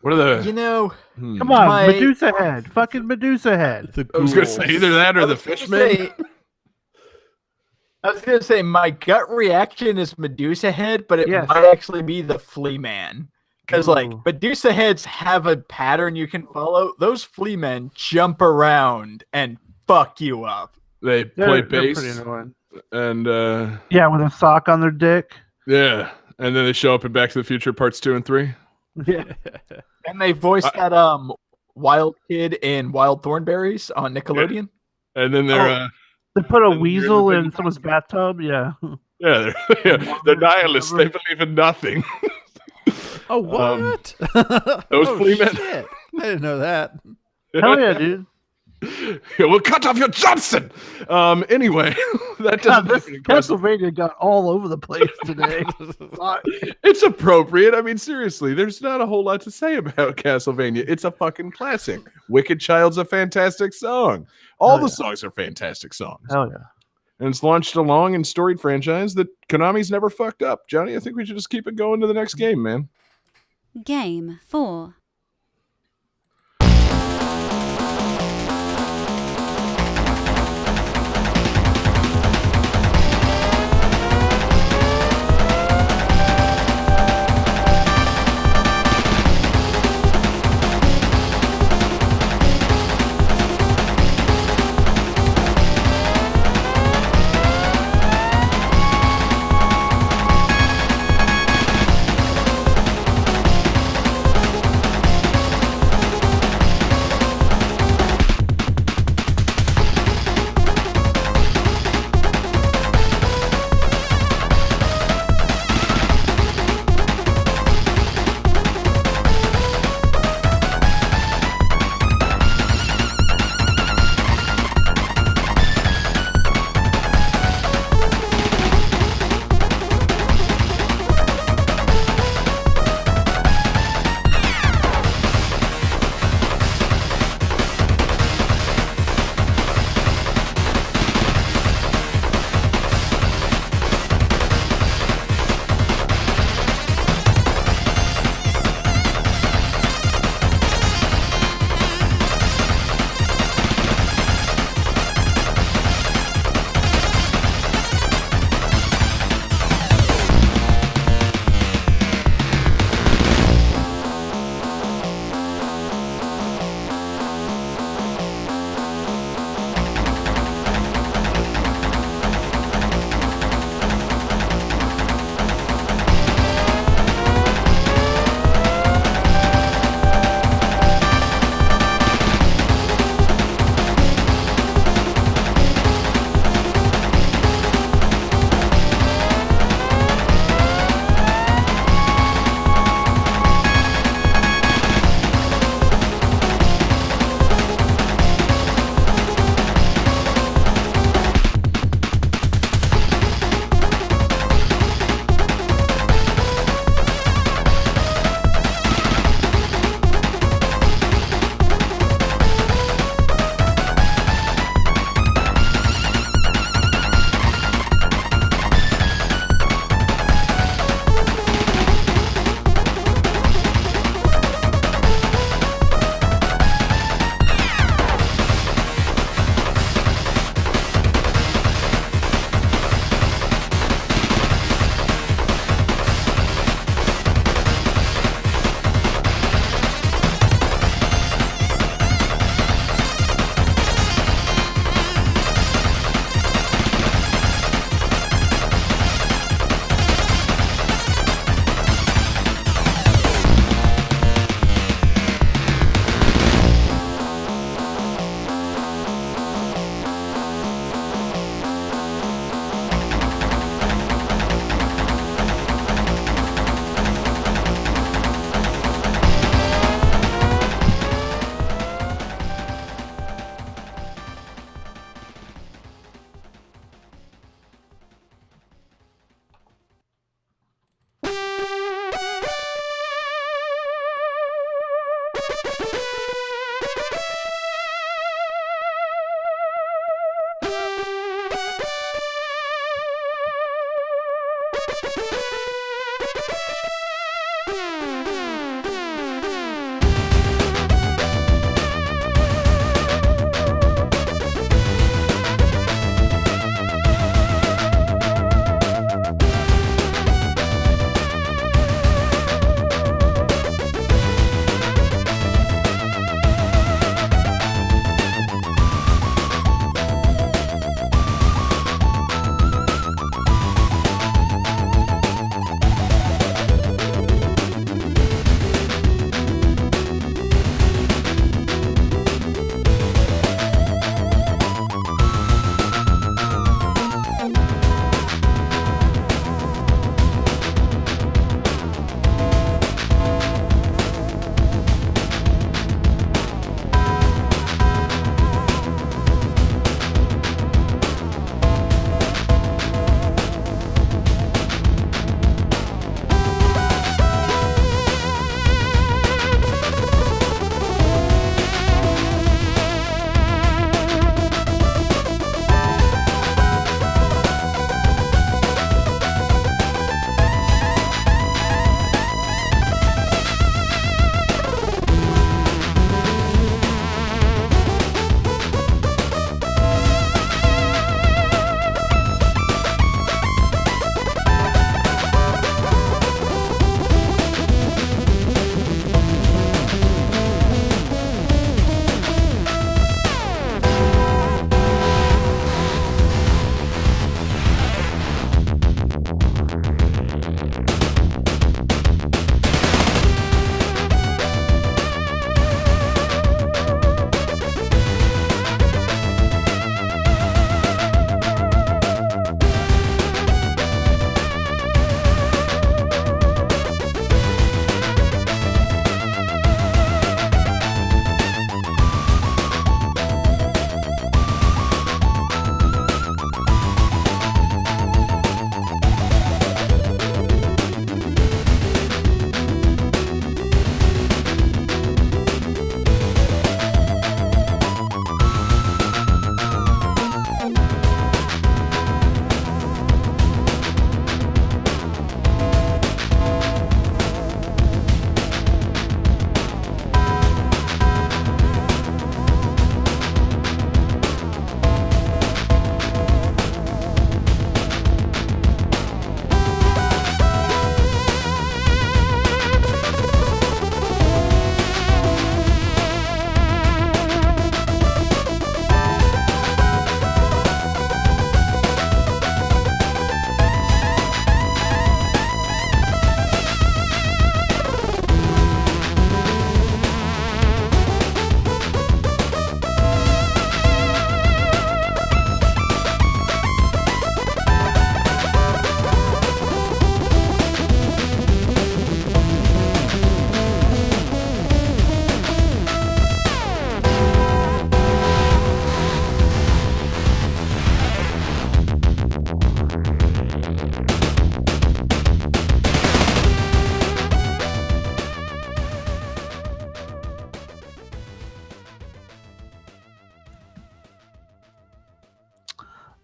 Speaker 3: What are the?
Speaker 4: You know,
Speaker 2: Come on, Medusa Head. Fucking Medusa Head.
Speaker 3: I was gonna say either that or the Fishman.
Speaker 4: I was gonna say my gut reaction is Medusa Head, but it
Speaker 2: Yes.
Speaker 4: might actually be the Flea Man. Because like
Speaker 2: Ooh.
Speaker 4: Medusa Heads have a pattern you can follow. Those Flea Men jump around and fuck you up.
Speaker 3: They play
Speaker 2: They're
Speaker 3: bass,
Speaker 2: pretty annoying.
Speaker 3: and
Speaker 2: Yeah, with a sock on their dick.
Speaker 3: yeah, and then they show up in Back to the Future Parts 2 and 3.
Speaker 2: Yeah.
Speaker 4: And they voiced that wild kid in Wild Thornberries on Nickelodeon.
Speaker 3: And then they're
Speaker 2: They put a
Speaker 3: And
Speaker 2: weasel
Speaker 3: you're the
Speaker 2: in
Speaker 3: big-
Speaker 2: someone's bathtub. Yeah.
Speaker 3: they're nihilists. They believe in nothing.
Speaker 1: oh, what?
Speaker 3: those
Speaker 1: oh,
Speaker 3: Flea Men.
Speaker 1: shit. I didn't know that.
Speaker 2: Hell yeah, dude.
Speaker 3: We'll cut off your Johnson. Anyway, that
Speaker 2: God,
Speaker 3: doesn't.
Speaker 2: this
Speaker 3: have any question.
Speaker 2: Castlevania got all over the place today. Fuck.
Speaker 3: It's appropriate. I mean, seriously, there's not a whole lot to say about Castlevania. It's a fucking classic. Wicked Child's a fantastic song. All the songs are fantastic songs.
Speaker 2: Hell yeah.
Speaker 3: And it's launched a long and storied franchise that Konami's never fucked up. Johnny, I think we should just keep it going to the next game, man.
Speaker 5: Game 4.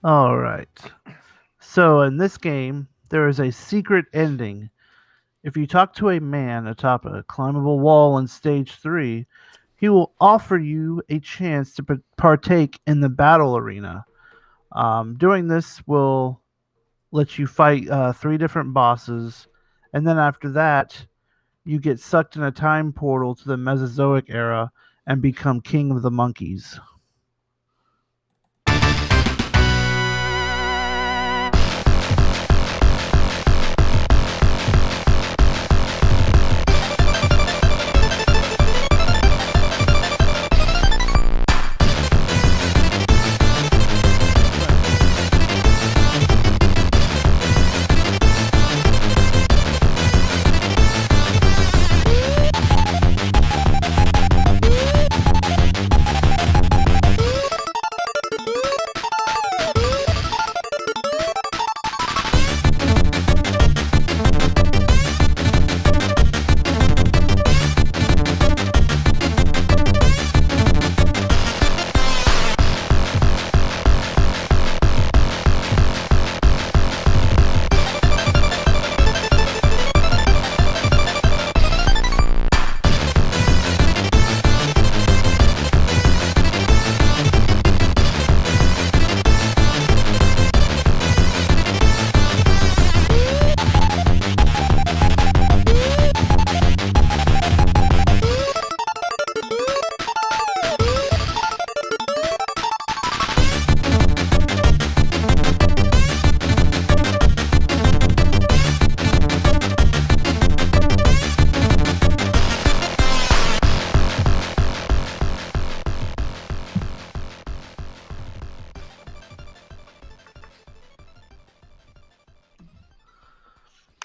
Speaker 2: All right. So in this game, there is a secret ending. If you talk to a man atop a climbable wall in stage 3, he will offer you a chance to partake in the battle arena. Doing this will let you fight 3 different bosses, and then after that, you get sucked in a time portal to the Mesozoic era and become king of the monkeys.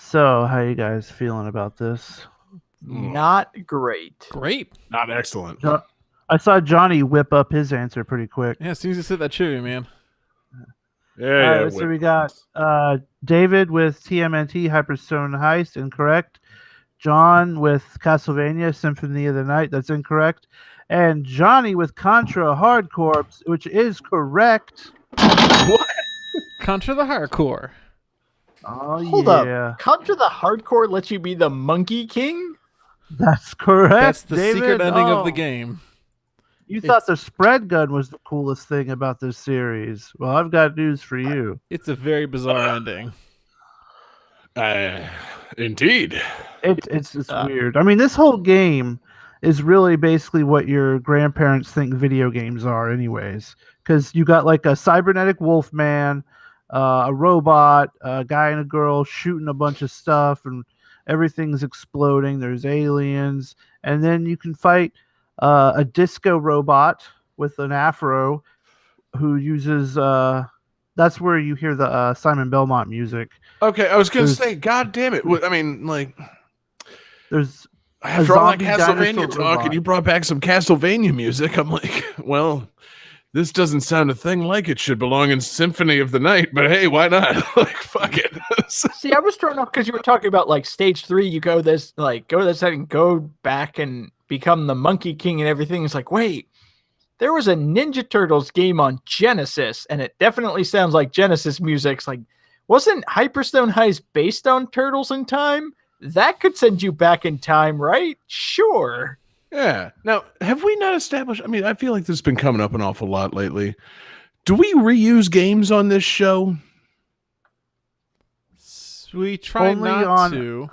Speaker 2: So, how you guys feeling about this?
Speaker 4: Not great.
Speaker 1: Great.
Speaker 3: Not excellent.
Speaker 2: I saw Johnny whip up his answer pretty quick.
Speaker 1: Yeah, as soon as you said that chili, man.
Speaker 3: Yeah,
Speaker 2: Alright, so we got David with TMNT Hyperstone Heist, incorrect. John with Castlevania Symphony of the Night, that's incorrect. And Johnny with Contra Hardcore, which is correct.
Speaker 1: Contra the Hardcore.
Speaker 2: Oh,
Speaker 4: Hold
Speaker 2: yeah.
Speaker 4: up. Contra the Hardcore lets you be the Monkey King?
Speaker 2: That's correct.
Speaker 1: That's the
Speaker 2: David.
Speaker 1: secret ending of the
Speaker 2: Oh,
Speaker 1: game.
Speaker 2: You thought the spread gun was the coolest thing about this series. Well, I've got news for you.
Speaker 1: It's a very bizarre ending.
Speaker 3: Indeed.
Speaker 2: It's weird. I mean, this whole game is really basically what your grandparents think video games are, anyways. Because you got like a cybernetic wolf man, a robot, a guy and a girl shooting a bunch of stuff, and everything's exploding. There's aliens, and then you can fight a disco robot with an afro who uses. That's where you hear the Simon Belmont music.
Speaker 3: Okay, I was going to say, God damn it. I mean, like,
Speaker 2: there's
Speaker 3: after all that
Speaker 2: zombie
Speaker 3: Castlevania
Speaker 2: dinosaur
Speaker 3: talk,
Speaker 2: robot.
Speaker 3: and you brought back some Castlevania music, I'm like, well, this doesn't sound a thing like it should belong in Symphony of the Night, but hey, why not? Like, fuck it.
Speaker 4: See, I was thrown off because you were talking about like stage 3. You go this setting, go back and become the Monkey King and everything. It's like, wait, there was a Ninja Turtles game on Genesis, and it definitely sounds like Genesis music's like, wasn't Hyperstone Heist based on Turtles in Time? That could send you back in time, right? Sure.
Speaker 3: Yeah. Now, have we not established? I mean, I feel like this has been coming up an awful lot lately. Do we reuse games on this show?
Speaker 1: We try
Speaker 2: Only
Speaker 1: not
Speaker 2: on-
Speaker 1: to.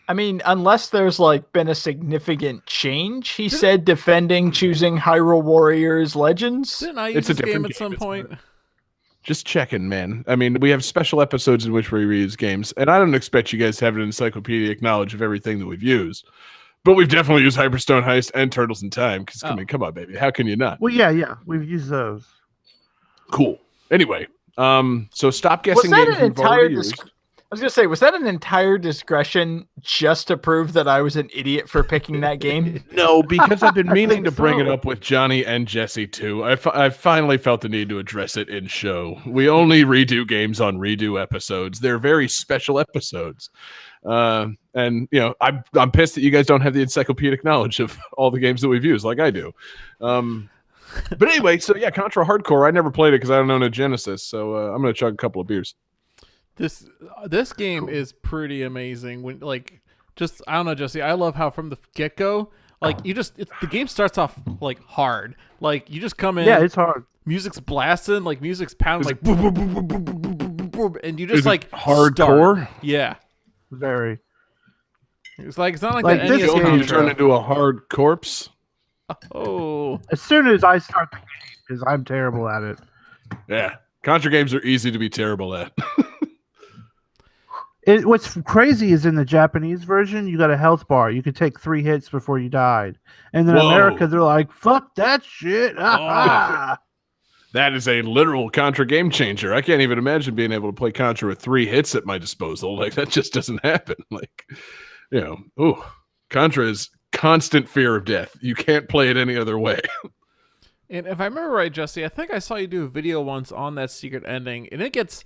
Speaker 4: I mean, unless there's like been a significant change, he said, defending, choosing Hyrule Warriors Legends.
Speaker 1: Didn't I
Speaker 3: It's
Speaker 1: use
Speaker 3: a
Speaker 1: this game
Speaker 3: different
Speaker 1: at some
Speaker 3: game,
Speaker 1: point?
Speaker 3: Just checking, man. I mean, we have special episodes in which we reuse games, and I don't expect you guys to have an encyclopedic knowledge of everything that we've used. But we've definitely used Hyperstone Heist and Turtles in Time, because, I mean, come on, baby. How can you not?
Speaker 2: Well, yeah, we've used those.
Speaker 3: Cool. Anyway, so stop
Speaker 4: Was
Speaker 3: guessing
Speaker 4: that
Speaker 3: games
Speaker 4: an
Speaker 3: we've already
Speaker 4: entire
Speaker 3: used.
Speaker 4: I was going to say, was that an entire discretion just to prove that I was an idiot for picking that game?
Speaker 3: No, because I've been meaning to
Speaker 2: think
Speaker 3: bring it
Speaker 2: so.
Speaker 3: up with Johnny and Jesse too. I finally felt the need to address it in show. We only redo games on redo episodes. They're very special episodes, and you know I'm pissed that you guys don't have the encyclopedic knowledge of all the games that we've used like I do. But anyway, so yeah, Contra Hardcore. I never played it because I don't own a Genesis, so I'm gonna chug a couple of beers.
Speaker 1: This game is pretty amazing. When like just I don't know, Jesse. I love how from the get go, like the game starts off like hard. Like you just come in.
Speaker 2: Yeah, it's hard.
Speaker 1: Music's blasting, like music's pounding, like boom, boom, boom, boom, boom, boom, boom, boom, boom, and you just
Speaker 3: Is it
Speaker 1: like
Speaker 3: hardcore?
Speaker 1: start. Yeah,
Speaker 2: Very.
Speaker 1: it's not like
Speaker 2: Like,
Speaker 1: the
Speaker 2: this
Speaker 1: NES
Speaker 3: You
Speaker 2: game-
Speaker 3: turn
Speaker 1: Contra.
Speaker 3: into a hard corpse.
Speaker 1: Oh,
Speaker 2: As soon as I start the game, because I'm terrible at it.
Speaker 3: Yeah, Contra games are easy to be terrible at.
Speaker 2: What's crazy is in the Japanese version, you got a health bar. You could take 3 hits before you died. And in
Speaker 3: Whoa.
Speaker 2: America, they're like, fuck that shit. Ah,
Speaker 3: That is a literal Contra game changer. I can't even imagine being able to play Contra with 3 hits at my disposal. Like that just doesn't happen. Like, Contra is constant fear of death. You can't play it any other way.
Speaker 1: and if I remember right, Jesse, I think I saw you do a video once on that secret ending, and it gets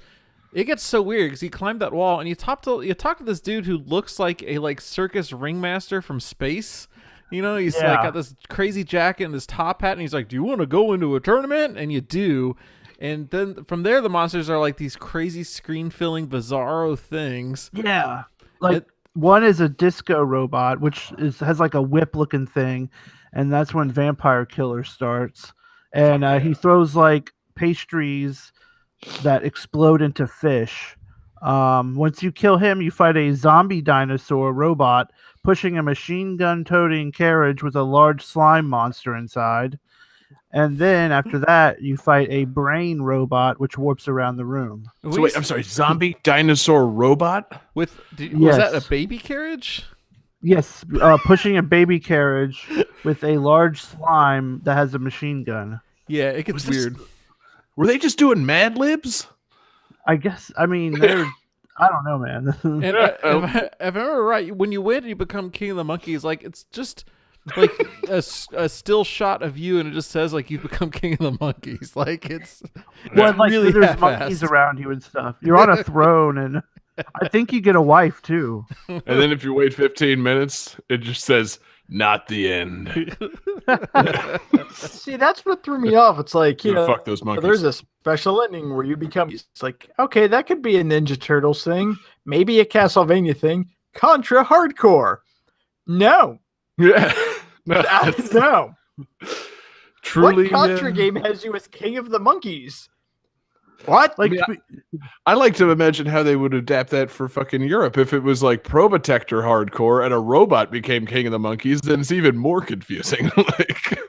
Speaker 1: so weird because you climb that wall and you talk to this dude who looks like a circus ringmaster from space. You know, he's like
Speaker 2: Yeah.
Speaker 1: got this crazy jacket and this top hat, and he's like, "Do you want to go into a tournament?" And you do. And then from there, the monsters are like these crazy screen-filling, bizarro things.
Speaker 2: yeah. Like, one is a disco robot, which has like a whip-looking thing. And that's when Vampire Killer starts. And he throws like pastries that explode into fish. Once you kill him, you fight a zombie dinosaur robot pushing a machine gun toting carriage with a large slime monster inside. And then after that, you fight a brain robot which warps around the room.
Speaker 3: So wait, I'm sorry, zombie dinosaur robot?
Speaker 1: Was
Speaker 2: Yes.
Speaker 1: that a baby carriage?
Speaker 2: Yes, pushing a baby carriage with a large slime that has a machine gun.
Speaker 1: Yeah, it gets
Speaker 3: Was this-
Speaker 1: weird.
Speaker 3: Were they just doing Mad Libs?
Speaker 2: I guess, I mean, they're, I don't know, man.
Speaker 1: And if I remember right, when you win, you become King of the Monkeys. Like it's just like a still shot of you, and it just says like you've become King of the Monkeys. Like it's
Speaker 2: Well, like,
Speaker 1: really
Speaker 2: there's
Speaker 1: half-assed.
Speaker 2: monkeys around you and stuff. You're on a throne, and I think you get a wife, too.
Speaker 3: And then if you wait 15 minutes, it just says, not the end.
Speaker 4: See, that's what threw me off. It's like, you know,
Speaker 3: Fuck those monkeys.
Speaker 4: there's a special ending where you become. It's like, okay, that could be a Ninja Turtles thing, maybe a Castlevania thing. Contra Hardcore. No,
Speaker 3: Yeah.
Speaker 4: no.
Speaker 3: Truly.
Speaker 4: What Contra game has you as King of the Monkeys? What?
Speaker 2: Like,
Speaker 3: I like to imagine how they would adapt that for fucking Europe. If it was like Probotector hardcore and a robot became King of the Monkeys, then it's even more confusing. Like,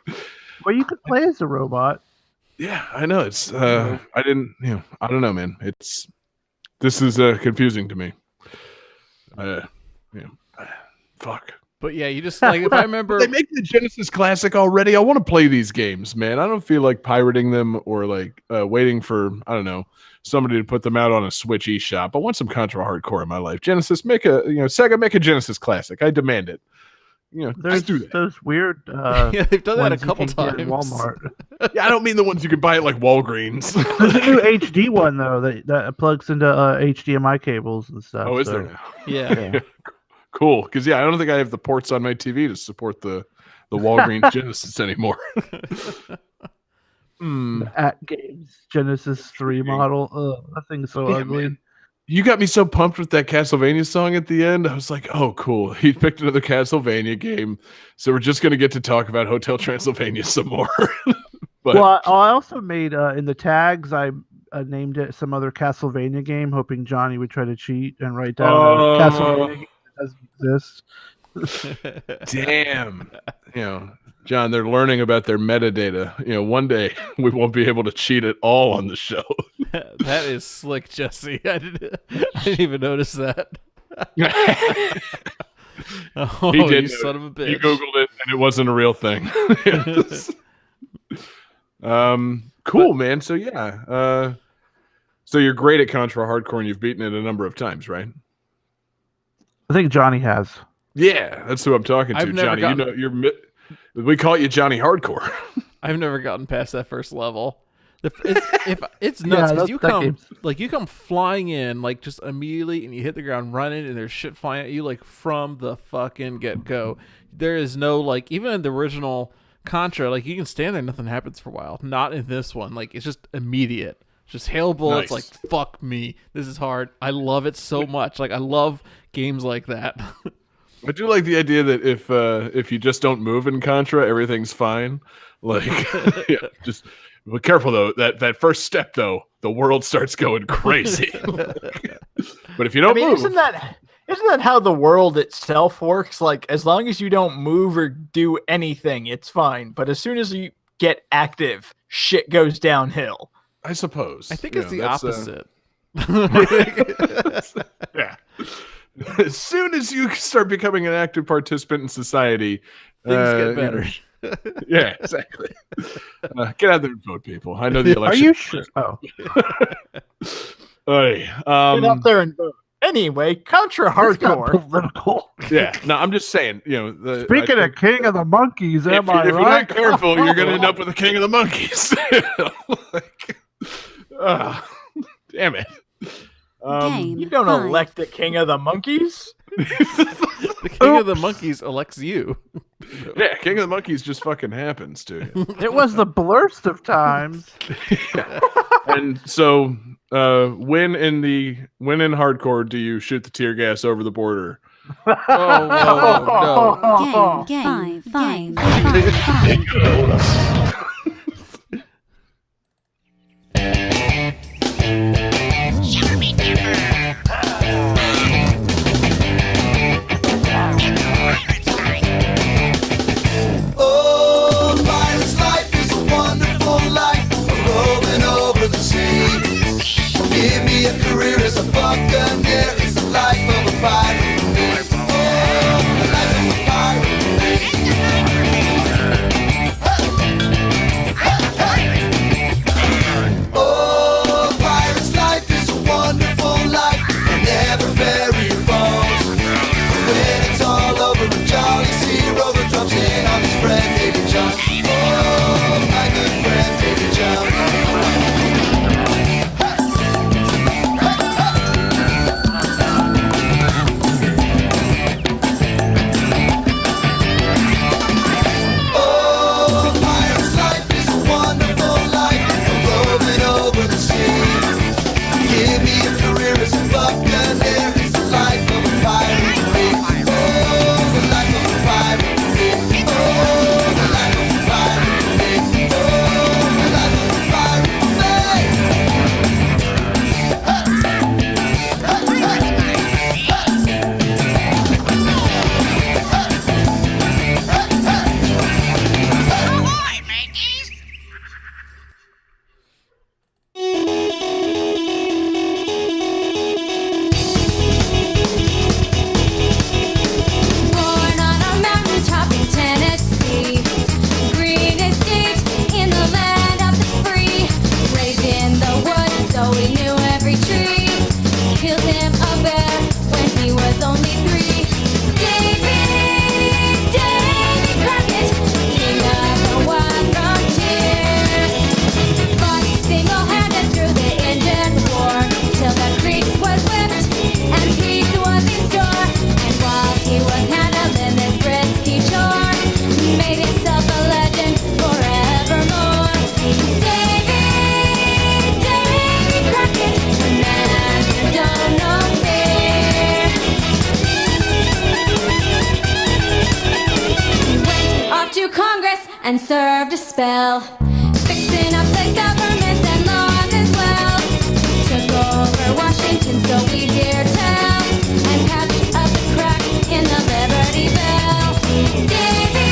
Speaker 2: well, you could play as a robot.
Speaker 3: yeah, I know. It's I didn't, I don't know, man. This is confusing to me. Fuck.
Speaker 1: But yeah, you just like if I remember.
Speaker 3: They make the Genesis Classic already. I want to play these games, man. I don't feel like pirating them or like waiting for, I don't know, somebody to put them out on a Switch eShop. I want some Contra Hardcore in my life. Genesis, Sega, make a Genesis Classic. I demand it.
Speaker 2: There's
Speaker 3: Just do that.
Speaker 2: those weird
Speaker 1: Yeah, they've done that a
Speaker 2: ones you
Speaker 1: couple
Speaker 2: can get
Speaker 1: times.
Speaker 2: at Walmart.
Speaker 3: Yeah, I don't mean the ones you could buy at like Walgreens.
Speaker 2: There's a new HD one, though, that plugs into HDMI cables and stuff.
Speaker 3: Oh, is
Speaker 2: so,
Speaker 3: there now?
Speaker 1: Yeah.
Speaker 3: Cool. Because I don't think I have the ports on my TV to support the Walgreens Genesis anymore.
Speaker 2: At Games Genesis 3 model. Ugh, that thing's so
Speaker 3: Damn,
Speaker 2: ugly.
Speaker 3: man. You got me so pumped with that Castlevania song at the end. I was like, oh, cool. He picked another Castlevania game. So we're just going to get to talk about Hotel Transylvania some more. But
Speaker 2: Well, I also made in the tags, I named it some other Castlevania game, hoping Johnny would try to cheat and write down a Castlevania game that doesn't exist.
Speaker 3: damn. John, they're learning about their metadata. One day we won't be able to cheat at all on the show.
Speaker 1: That is slick, Jesse. I didn't even notice that. Oh,
Speaker 3: He did
Speaker 1: you
Speaker 3: know
Speaker 1: son of a bitch.
Speaker 3: He Googled it and it wasn't a real thing. Cool, man. So yeah. So you're great at Contra Hardcore and you've beaten it a number of times, right?
Speaker 2: I think Johnny has.
Speaker 3: Yeah, that's who I'm talking to,
Speaker 1: I've never
Speaker 3: Johnny.
Speaker 1: gotten-
Speaker 3: We call you Johnny Hardcore.
Speaker 1: I've never gotten past that first level. It's nuts because you come flying in like just immediately and you hit the ground running and there's shit flying at you like from the fucking get go. There is no like even in the original Contra, like you can stand there, nothing happens for a while. Not in this one. Like it's just immediate. Just hail bullets.
Speaker 3: Nice.
Speaker 1: Like fuck me, this is hard. I love it so much. Like I love games like that.
Speaker 3: I do like the idea that if you just don't move in Contra, everything's fine. Like, yeah, just be careful though. That first step though, the world starts going crazy. But if you don't move,
Speaker 4: isn't that how the world itself works? Like, as long as you don't move or do anything, it's fine. But as soon as you get active, shit goes downhill.
Speaker 3: I suppose.
Speaker 1: I think
Speaker 3: You
Speaker 1: it's
Speaker 3: know,
Speaker 1: the
Speaker 3: that's,
Speaker 1: opposite.
Speaker 3: yeah. As soon as you start becoming an active participant in society,
Speaker 1: Things get
Speaker 3: you know,
Speaker 1: better.
Speaker 3: yeah, exactly. Get out there and vote, people. I know the
Speaker 2: Are
Speaker 3: election.
Speaker 2: you sure? Oh,
Speaker 3: Hey,
Speaker 4: Get up there and vote. Anyway, Contra
Speaker 2: that's not
Speaker 4: Hardcore.
Speaker 2: political.
Speaker 3: yeah. No, I'm just saying. You know,
Speaker 2: Speaking of King of the Monkeys,
Speaker 3: if,
Speaker 2: am I
Speaker 3: if you're
Speaker 2: right?
Speaker 3: not careful, you're going to end up with the King of the Monkeys. Like, damn it.
Speaker 5: Game
Speaker 4: You don't
Speaker 5: 5.
Speaker 4: elect the King of the Monkeys.
Speaker 1: The King of the Monkeys elects you.
Speaker 3: Yeah, King of the Monkeys just fucking happens to you.
Speaker 2: It was the blurst of times.
Speaker 3: And so, when in hardcore do you shoot the tear gas over the border?
Speaker 1: Oh,
Speaker 5: Game 5.
Speaker 7: Oh, pirate's life is a wonderful life, rolling over the sea. Give me a career as a buccaneer, it's the life of a pirate for me. Oh, the life of a pirate for me. Oh, pirate's life is a wonderful life, and never bury your bones. When it's all over, a jolly sea rover drops in on his friend Davy Jones. Oh, my good friend Davy Jones. Oh, pirate's life is a wonderful life, roving over the sea. Give me a career as a buccaneer, it's the life of a pirate for me. Oh, the life of a pirate for me. Oh, the life of a pirate for me. Oh, the life of a pirate for me.
Speaker 8: Born on a mountaintop in Tennessee, greenest state in the land of the free. Raised in the woods, so he knew every tree. Killed him a bear when he was only 3. Davy Crockett, king of the wild frontier. Fought single-handed through the Indian War, till the creeks was whipped and peace was in store. And while he was handling this risky chore, made himself a legend forevermore. Davy Crockett, the man who don't know fear. He went off to Congress and served a spell, fixing up the government and laws as well. Took over Washington, so we hear tell, and patched up the crack in the Liberty Bell. Davy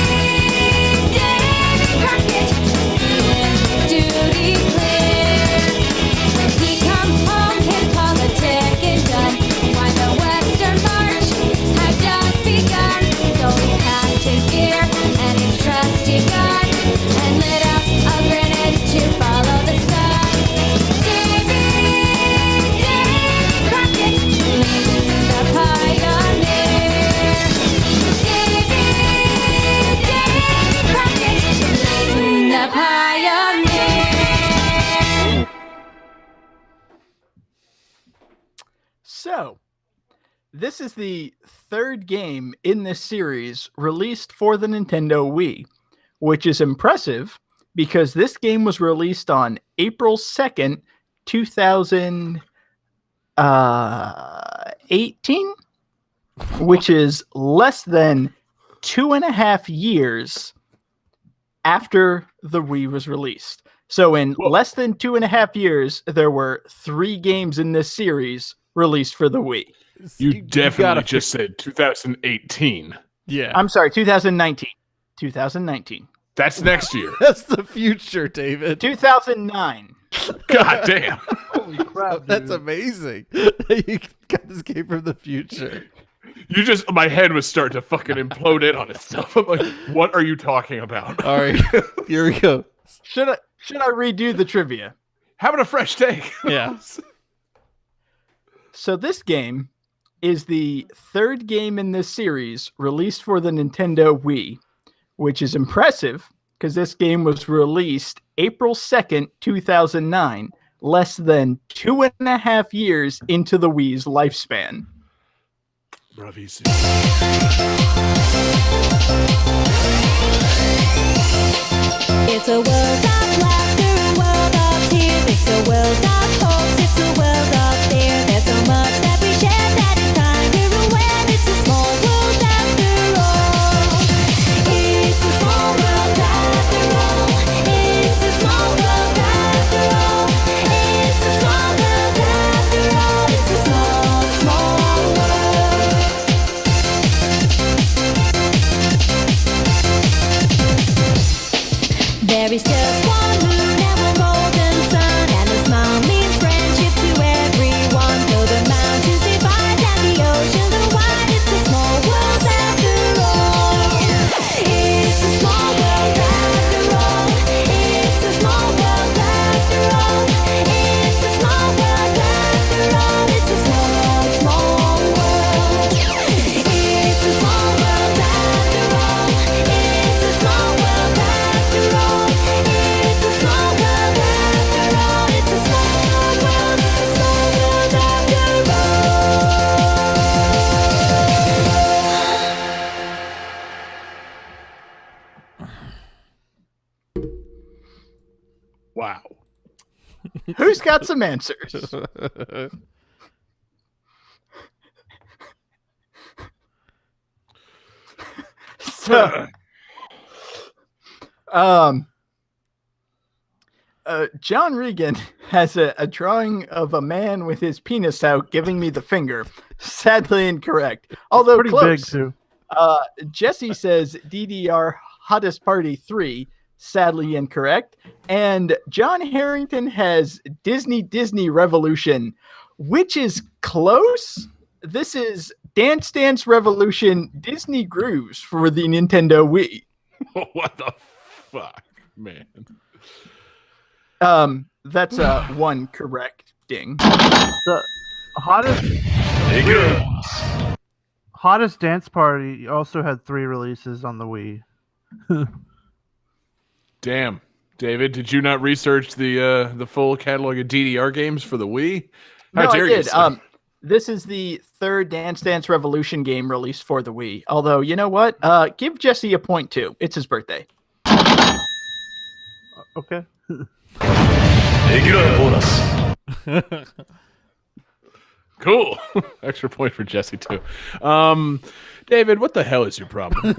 Speaker 8: Crockett, seeing his duty clear. When he come home, his politicking done. Why the Western March had just begun. So he packed his gear and his trusty gun and lit out a grenade to follow the sun. Davy Crockett, the pioneer. Davy Crockett, the pioneer.
Speaker 4: So, this is the third game in this series released for the Nintendo Wii. which is impressive because this game was released on April 2nd, 2018, which is less than 2.5 years after the Wii was released. So in less than 2.5 years, there were 3 games in this series released for the Wii.
Speaker 3: You definitely just said 2018.
Speaker 1: Yeah.
Speaker 4: I'm sorry, 2019. 2019.
Speaker 3: That's next year.
Speaker 1: That's the future, David.
Speaker 4: 2009.
Speaker 3: God damn.
Speaker 2: Holy crap!
Speaker 1: That's
Speaker 2: dude.
Speaker 1: amazing. You got this game from the future.
Speaker 3: You just, my head was starting to fucking implode in on itself. I'm like, what are you talking about?
Speaker 1: All right, here we go.
Speaker 4: Should I redo the trivia?
Speaker 3: How about a fresh take?
Speaker 1: Yeah.
Speaker 4: So this game is the 3rd game in this series released for the Nintendo Wii, which is impressive because this game was released April 2nd, 2009, less than 2.5 years into the Wii's lifespan.
Speaker 3: Bravissimo.
Speaker 8: It's a world of laughter, a world of tears. It's a world of hopes, it's a world of fear. There's so much that we share that is kinder aware. It's a small world after all. It's a small world after all. It's a small world after all. It's a small world after all. It's a small, small world. There is just one moon and one golden sun, and a smile means friendship to everyone. Though the mountains divide and the oceans are wide, it's a small world after all. It's a small world after all. It's a small world after all. It's a small world after all. It's a small, small world. It's a small world after all. It's a small world after all. It's a small world after all. It's a small world after all.
Speaker 3: Wow.
Speaker 4: Who's got some answers? So, John Regan has a drawing of a man with his penis out giving me the finger. Sadly incorrect. Although
Speaker 2: Pretty
Speaker 4: close.
Speaker 2: big too.
Speaker 4: Jesse says DDR Hottest Party 3. Sadly incorrect. And John Harrington has Disney Revolution, which is close. This is Dance Dance Revolution Disney Grooves for the Nintendo Wii.
Speaker 3: What the fuck, man?
Speaker 4: That's one correcting.
Speaker 2: The hottest dance party also had 3 releases on the Wii.
Speaker 3: Damn. David, did you not research the full catalog of DDR games for the Wii? How
Speaker 4: No, I
Speaker 3: dare you,
Speaker 4: did.
Speaker 3: sir?
Speaker 4: This is the 3rd Dance Dance Revolution game released for the Wii. Although, you know what? Give Jesse a point too. It's his birthday.
Speaker 2: Okay.
Speaker 3: Cool. Extra point for Jesse too. David, what the hell is your problem?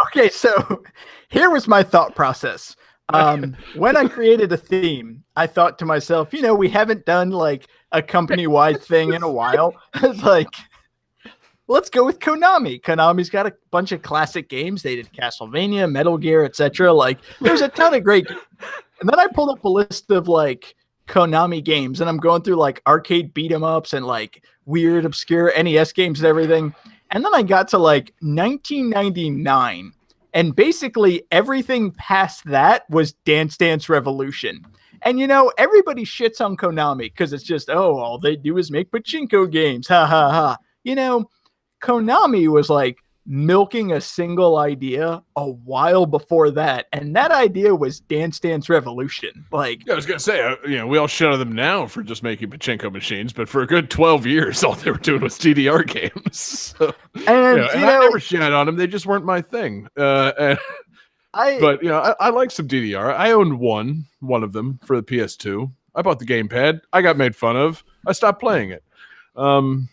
Speaker 4: Okay, so here was my thought process. When I created a theme, I thought to myself, you know, we haven't done like a company-wide thing in a while. It's like, let's go with Konami. Konami's got a bunch of classic games. They did Castlevania, Metal Gear, etc. Like, there's a ton of great. And then I pulled up a list of like Konami games, and I'm going through like arcade beat 'em ups and like weird, obscure NES games and everything. And then I got to like 1999. And basically everything past that was Dance Dance Revolution. And, you know, everybody shits on Konami because it's just, oh, all they do is make pachinko games. Ha, ha, ha. You know, Konami was like milking a single idea a while before that. And that idea was Dance Dance Revolution. Like,
Speaker 3: Yeah, I was gonna say, we all shut on them now for just making pachinko machines, but for a good 12 years, all they were doing was DDR games. So,
Speaker 4: and,
Speaker 3: and I never shat on them; they just weren't my thing. And But I like some DDR. I owned one of them for the PS2. I bought the gamepad. I got made fun of. I stopped playing it.
Speaker 4: I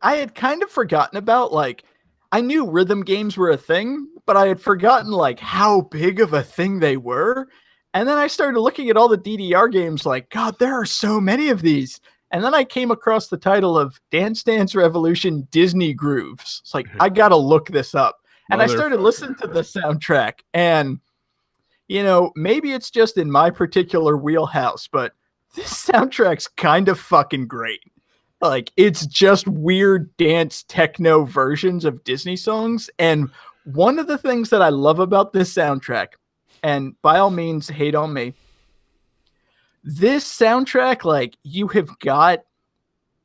Speaker 4: had kind of forgotten about like I knew rhythm games were a thing, but I had forgotten like how big of a thing they were. And then I started looking at all the DDR games like, God, there are so many of these. And then I came across the title of Dance Dance Revolution Disney Grooves. It's like, I got to look this up. And I started listening to the soundtrack. And, maybe it's just in my particular wheelhouse, but this soundtrack's kind of fucking great. Like, it's just weird dance techno versions of Disney songs. And one of the things that I love about this soundtrack, and by all means, hate on me, this soundtrack, like, you have got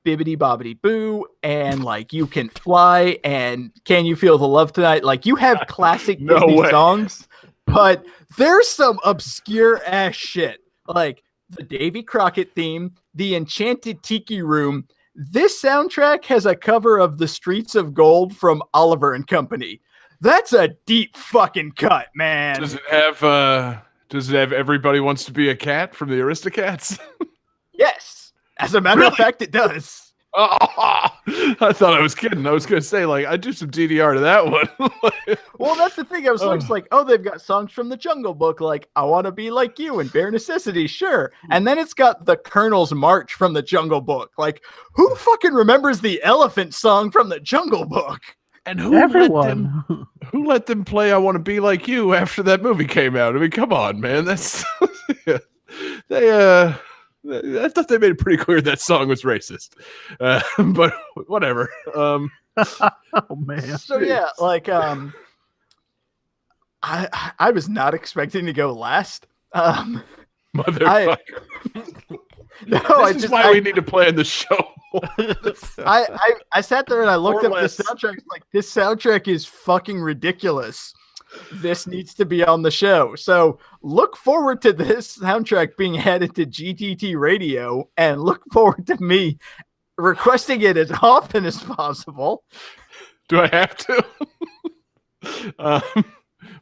Speaker 4: Bibbidi Bobbidi Boo, and like You Can Fly, and Can You Feel the Love Tonight? Like, you have classic Disney songs, but there's some obscure ass shit. Like the Davy Crockett theme, the Enchanted Tiki Room. This soundtrack has a cover of The Streets of Gold from Oliver and Company. That's a deep fucking cut, man.
Speaker 3: Does it have Everybody Wants to Be a Cat from the Aristocats?
Speaker 4: Yes. As a matter of fact, it does.
Speaker 3: Oh, I thought I was kidding. I was going to say, like, I do some DDR to that one.
Speaker 4: Well, that's the thing. I was like, oh, they've got songs from the Jungle Book, like I Want to Be Like You and Bare Necessity, sure. And then it's got the Colonel's March from the Jungle Book. Like, who fucking remembers the Elephant song from the Jungle Book?
Speaker 3: And who let them play I Want to Be Like You after that movie came out? I mean, come on, man. That's I thought they made it pretty clear that song was racist. But whatever.
Speaker 2: Oh man.
Speaker 4: So yeah, like I was not expecting to go last.
Speaker 3: Motherfucker. This is why we need to plan the show.
Speaker 4: I sat there and I looked up the soundtrack. Like, this soundtrack is fucking ridiculous. This needs to be on the show. So look forward to this soundtrack being added to GTT Radio, and look forward to me requesting it as often as possible.
Speaker 3: Do I have to?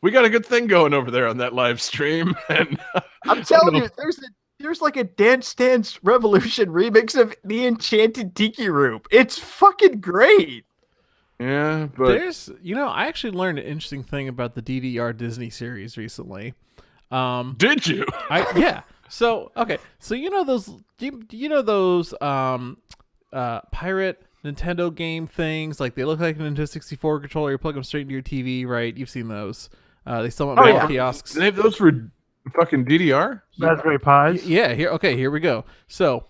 Speaker 3: We got a good thing going over there on that live stream, and
Speaker 4: I'm telling you, there's like a Dance Dance Revolution remix of the Enchanted Tiki Room. It's fucking great.
Speaker 3: Yeah, but
Speaker 1: I actually learned an interesting thing about the DDR Disney series recently.
Speaker 3: Did you?
Speaker 1: Yeah. So okay. So those pirate Nintendo game things, like they look like a Nintendo 64 controller. You plug them straight into your TV, right? You've seen those. They sell them at kiosks.
Speaker 3: They have those for fucking DDR?
Speaker 2: Raspberry Pis?
Speaker 1: Yeah. Here we go. So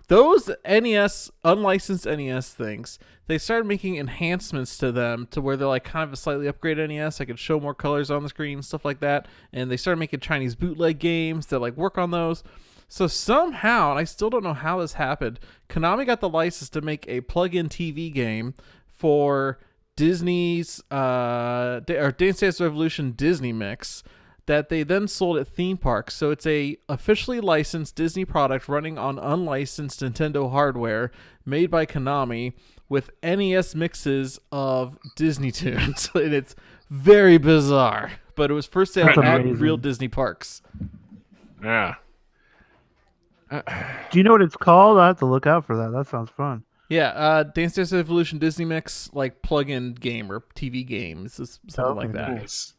Speaker 1: those NES, unlicensed NES things, they started making enhancements to them to where they're like kind of a slightly upgraded NES. I could show more colors on the screen, stuff like that. And they started making Chinese bootleg games that like work on those. So somehow, and I still don't know how this happened, Konami got the license to make a plug-in TV game for Disney's or Dance Dance Revolution Disney Mix that they then sold at theme parks. So it's a officially licensed Disney product running on unlicensed Nintendo hardware made by Konami with NES mixes of Disney tunes. And it's very bizarre, but it was first sale at real Disney parks.
Speaker 3: Yeah.
Speaker 2: Do you know what it's called? I have to look out for that. That sounds fun.
Speaker 1: Yeah, Dance Dance Evolution Disney Mix, like plug-in game or TV games, something like that.
Speaker 3: Nice.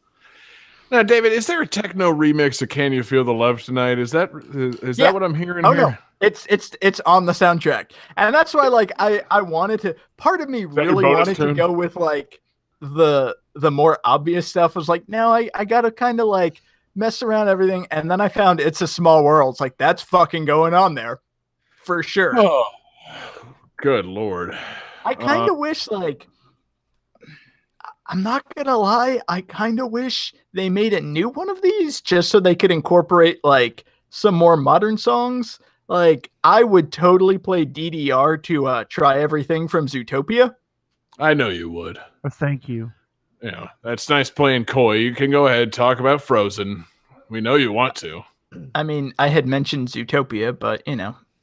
Speaker 3: Now, David, is there a techno remix of "Can You Feel the Love Tonight"? Is that what I'm hearing?
Speaker 4: Oh
Speaker 3: here?
Speaker 4: no, it's on the soundtrack, and that's why like I wanted to. Part of me really wanted to go with like the more obvious stuff. Was like, no, I gotta kind of like mess around everything, and then I found "It's a Small World." It's like that's fucking going on there for sure.
Speaker 3: Oh, good lord!
Speaker 4: I kind of wish like. I'm not gonna lie, I kind of wish they made a new one of these just so they could incorporate like some more modern songs. Like, I would totally play DDR to Try Everything from Zootopia.
Speaker 3: I know you would.
Speaker 2: Thank you.
Speaker 3: Yeah, that's nice playing coy. You can go ahead and talk about Frozen. We know you want to.
Speaker 4: I mean, I had mentioned Zootopia, but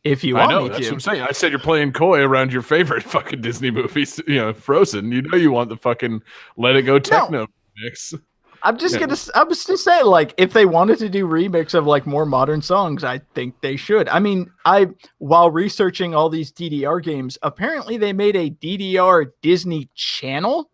Speaker 4: if you want me
Speaker 3: that's
Speaker 4: to.
Speaker 3: what I'm saying. I said you're playing coy around your favorite fucking Disney movies, Frozen. You know you want the fucking Let It Go techno mix.
Speaker 4: I was just saying, like, if they wanted to do remix of like more modern songs, I think they should. I mean, while researching all these DDR games, apparently they made a DDR Disney Channel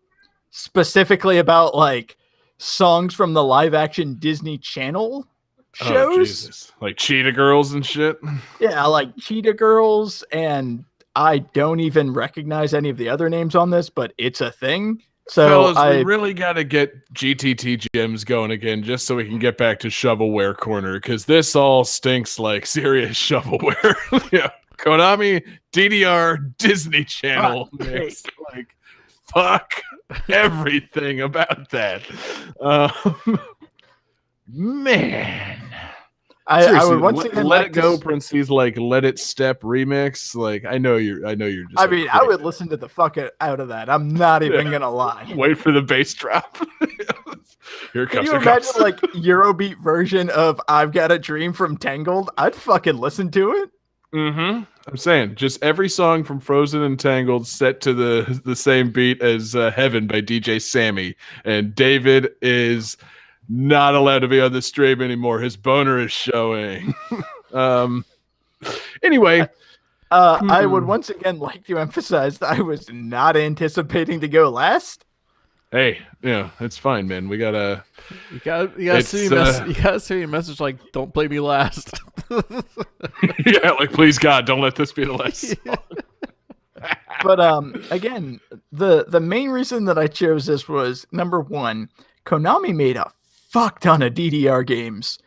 Speaker 4: specifically about like songs from the live action Disney Channel shows.
Speaker 3: Oh, Jesus. Like Cheetah Girls and shit.
Speaker 4: Yeah, like Cheetah Girls, and I don't even recognize any of the other names on this, but it's a thing. So
Speaker 3: Fellas, we really got to get GTT gems going again just so we can get back to shovelware corner, because this all stinks like serious shovelware. Yeah, Konami, DDR, Disney Channel mix. Like, fuck everything about that. Man.
Speaker 4: I would once again
Speaker 3: let
Speaker 4: like
Speaker 3: it go,
Speaker 4: to
Speaker 3: Prince's like Let It Step remix. Like I know you're just.
Speaker 4: I mean, I would listen to the fuck out of that. I'm not even gonna lie.
Speaker 3: Wait for the bass drop. Here it
Speaker 4: Can
Speaker 3: comes.
Speaker 4: you imagine like Eurobeat version of "I've Got a Dream" from Tangled? I'd fucking listen to it.
Speaker 3: Mm-hmm. I'm saying just every song from Frozen and Tangled set to the same beat as Heaven by DJ Sammy, and David is not allowed to be on the stream anymore. His boner is showing. Anyway,
Speaker 4: I would once again like to emphasize that I was not anticipating to go last.
Speaker 3: Hey, yeah, it's fine, man. We gotta.
Speaker 1: You gotta send me a message like, "Don't play me last."
Speaker 3: Yeah, like please God, don't let this be the last song.
Speaker 4: But again, the main reason that I chose this was number one, Konami made a fuck ton of DDR games.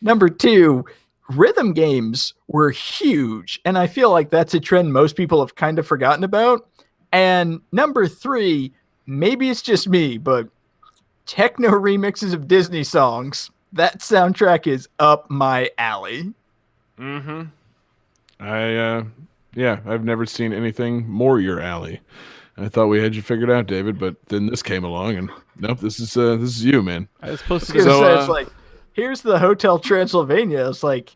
Speaker 4: Number two, rhythm games were huge, and I feel like that's a trend most people have kind of forgotten about. And number three, maybe it's just me, but techno remixes of Disney songs, that soundtrack is up my alley.
Speaker 3: Mm-hmm. I've never seen anything more your alley. I thought we had you figured out, David, but then this came along, and nope, this is you, man.
Speaker 1: I was supposed to
Speaker 4: It's like, here's the Hotel Transylvania. It's like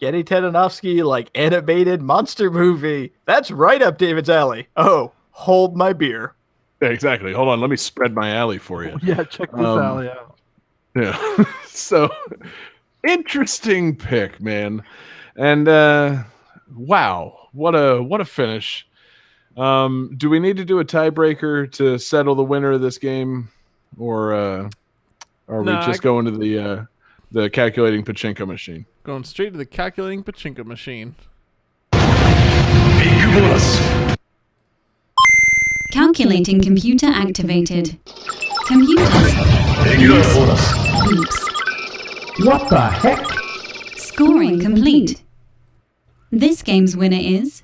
Speaker 4: Getty Tetanovsky, like animated monster movie. That's right up David's alley. Oh, hold my beer.
Speaker 3: Yeah, exactly. Hold on, let me spread my alley for you.
Speaker 2: Yeah, check this alley out.
Speaker 3: Yeah. So interesting pick, man. And wow, what a finish. Do we need to do a tiebreaker to settle the winner of this game, or are we just going to the calculating pachinko machine?
Speaker 1: Going straight to the calculating pachinko machine.
Speaker 6: Big bonus.
Speaker 5: Calculating computer activated. Computers.
Speaker 6: Big bonus.
Speaker 5: Beeps.
Speaker 9: What the heck?
Speaker 5: Scoring complete. This game's winner is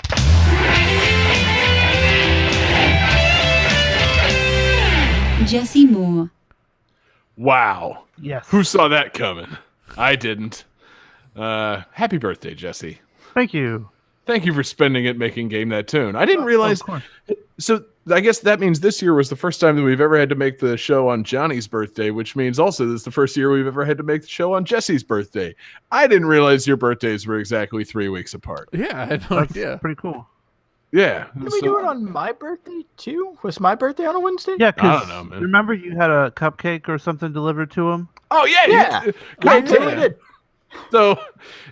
Speaker 5: Jesse Moore.
Speaker 3: Wow.
Speaker 2: Yes.
Speaker 3: Who saw that coming? I didn't. Happy birthday, Jesse.
Speaker 2: Thank you.
Speaker 3: Thank you for spending it making game that tune. I didn't realize.
Speaker 2: Of course.
Speaker 3: So I guess that means this year was the first time that we've ever had to make the show on Johnny's birthday, which means also this is the first year we've ever had to make the show on Jesse's birthday. I didn't realize your birthdays were exactly 3 weeks apart.
Speaker 1: Yeah, I had no
Speaker 2: That's
Speaker 1: idea.
Speaker 2: pretty cool.
Speaker 3: Yeah.
Speaker 4: Did we do it on my birthday too? Was my birthday on a Wednesday?
Speaker 2: Yeah,
Speaker 3: I
Speaker 2: because
Speaker 3: don't know, man.
Speaker 2: remember you had a cupcake or something delivered to him?
Speaker 3: Oh, yeah.
Speaker 4: Yeah. I totally did.
Speaker 3: So,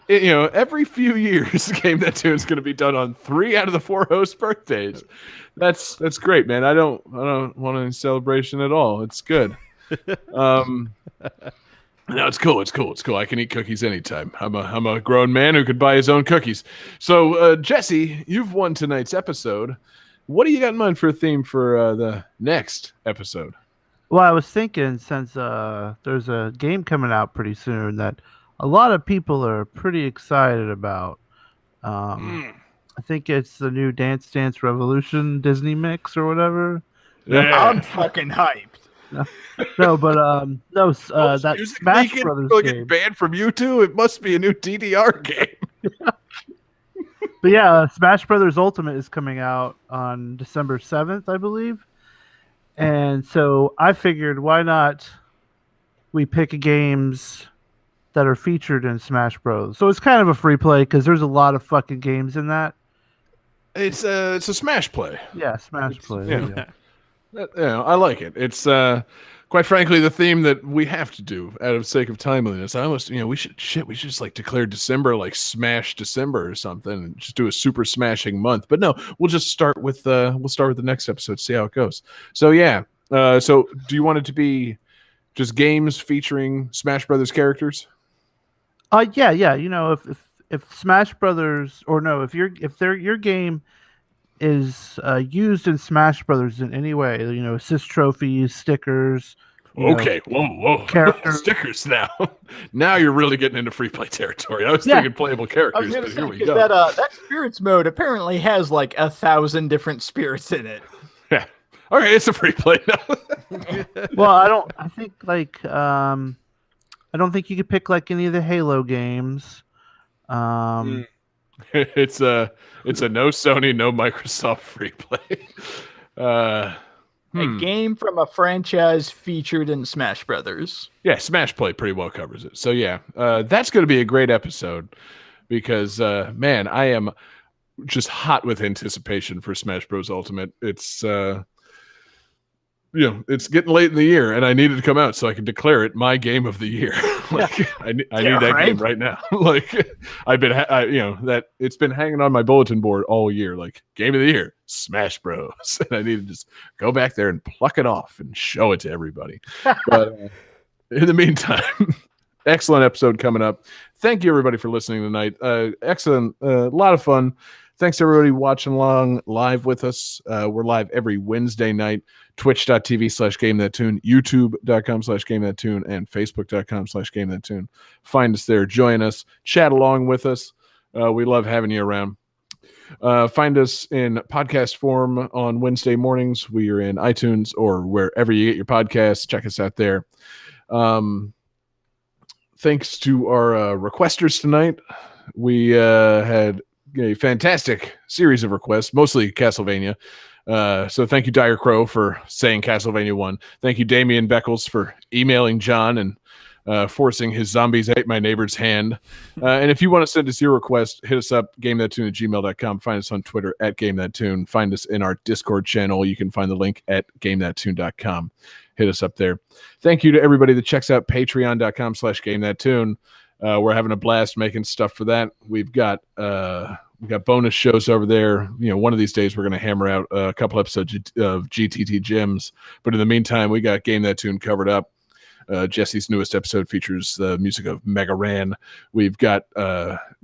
Speaker 3: every few years, Game That Tune is going to be done on 3 out of the 4 host birthdays. That's great, man. I don't want any celebration at all. It's good. No, it's cool. It's cool. I can eat cookies anytime. I'm a grown man who could buy his own cookies. So, Jesse, you've won tonight's episode. What do you got in mind for a theme for the next episode?
Speaker 2: Well, I was thinking since there's a game coming out pretty soon that a lot of people are pretty excited about. I think it's the new Dance Dance Revolution Disney mix or whatever.
Speaker 3: Yeah.
Speaker 4: I'm fucking hyped.
Speaker 2: No, but that
Speaker 3: Music
Speaker 2: Smash
Speaker 3: Beacon
Speaker 2: Brothers
Speaker 3: will
Speaker 2: game.
Speaker 3: get banned from YouTube. It must be a new DDR game.
Speaker 2: But yeah, Smash Brothers Ultimate is coming out on December 7th, I believe. And so I figured, why not we pick games that are featured in Smash Bros. So it's kind of a free play because there's a lot of fucking games in that.
Speaker 3: It's a Smash play.
Speaker 2: Yeah, Smash play.
Speaker 3: yeah.
Speaker 2: there you go.
Speaker 3: I like it. It's quite frankly, the theme that we have to do out of sake of timeliness. I almost, we should just like declare December like Smash December or something, and just do a super smashing month. But no, we'll just start with the next episode, see how it goes. So yeah, so do you want it to be just games featuring Smash Brothers characters?
Speaker 2: Yeah. If Smash Brothers, or no, if your game is used in Smash Brothers in any way, assist trophies, stickers.
Speaker 3: Okay, whoa,
Speaker 2: characters.
Speaker 3: Stickers now. Now you're really getting into free play territory. I was thinking playable
Speaker 4: I
Speaker 3: characters,
Speaker 4: was gonna
Speaker 3: but
Speaker 4: say,
Speaker 3: here we
Speaker 4: 'cause
Speaker 3: go.
Speaker 4: that spirits mode apparently has like 1,000 different spirits in it.
Speaker 3: Yeah. Okay, it's a free play now.
Speaker 2: Well, I don't think you could pick like any of the Halo games.
Speaker 3: It's a no Sony, no Microsoft free play.
Speaker 4: A game from a franchise featured in Smash Brothers.
Speaker 3: Yeah, Smash Play pretty well covers it. So yeah, that's going to be a great episode because man, I am just hot with anticipation for Smash Bros. Ultimate. It's it's getting late in the year, and I needed to come out so I could declare it my game of the year. I need that game right now. I've been, that it's been hanging on my bulletin board all year. Like game of the year, Smash Bros. And I need to just go back there and pluck it off and show it to everybody. But in the meantime, excellent episode coming up. Thank you everybody for listening tonight. Excellent, a lot of fun. Thanks to everybody watching along live with us. We're live every Wednesday night. Twitch.tv/GameThatTune, YouTube.com/GameThatTune, and Facebook.com/GameThatTune. Find us there. Join us. Chat along with us. We love having you around. Find us in podcast form on Wednesday mornings. We are in iTunes or wherever you get your podcasts. Check us out there. Thanks to our requesters tonight. We had a fantastic series of requests, mostly Castlevania. So thank you, Dire Crow, for saying Castlevania 1. Thank you, Damian Beckles, for emailing John and forcing his Zombies Ate My Neighbor's Hand. And if you want to send us your request, hit us up, gamethattune@gmail.com. Find us on Twitter @gamethattune. Find us in our Discord channel. You can find the link at gamethattune.com. Hit us up there. Thank you to everybody that checks out patreon.com/gamethattune. We're having a blast making stuff for that. We've got bonus shows over there. One of these days we're going to hammer out a couple episodes of GTT Gems. But in the meantime, we got Game That Tune covered up. Jesse's newest episode features the music of Mega Ran. We've got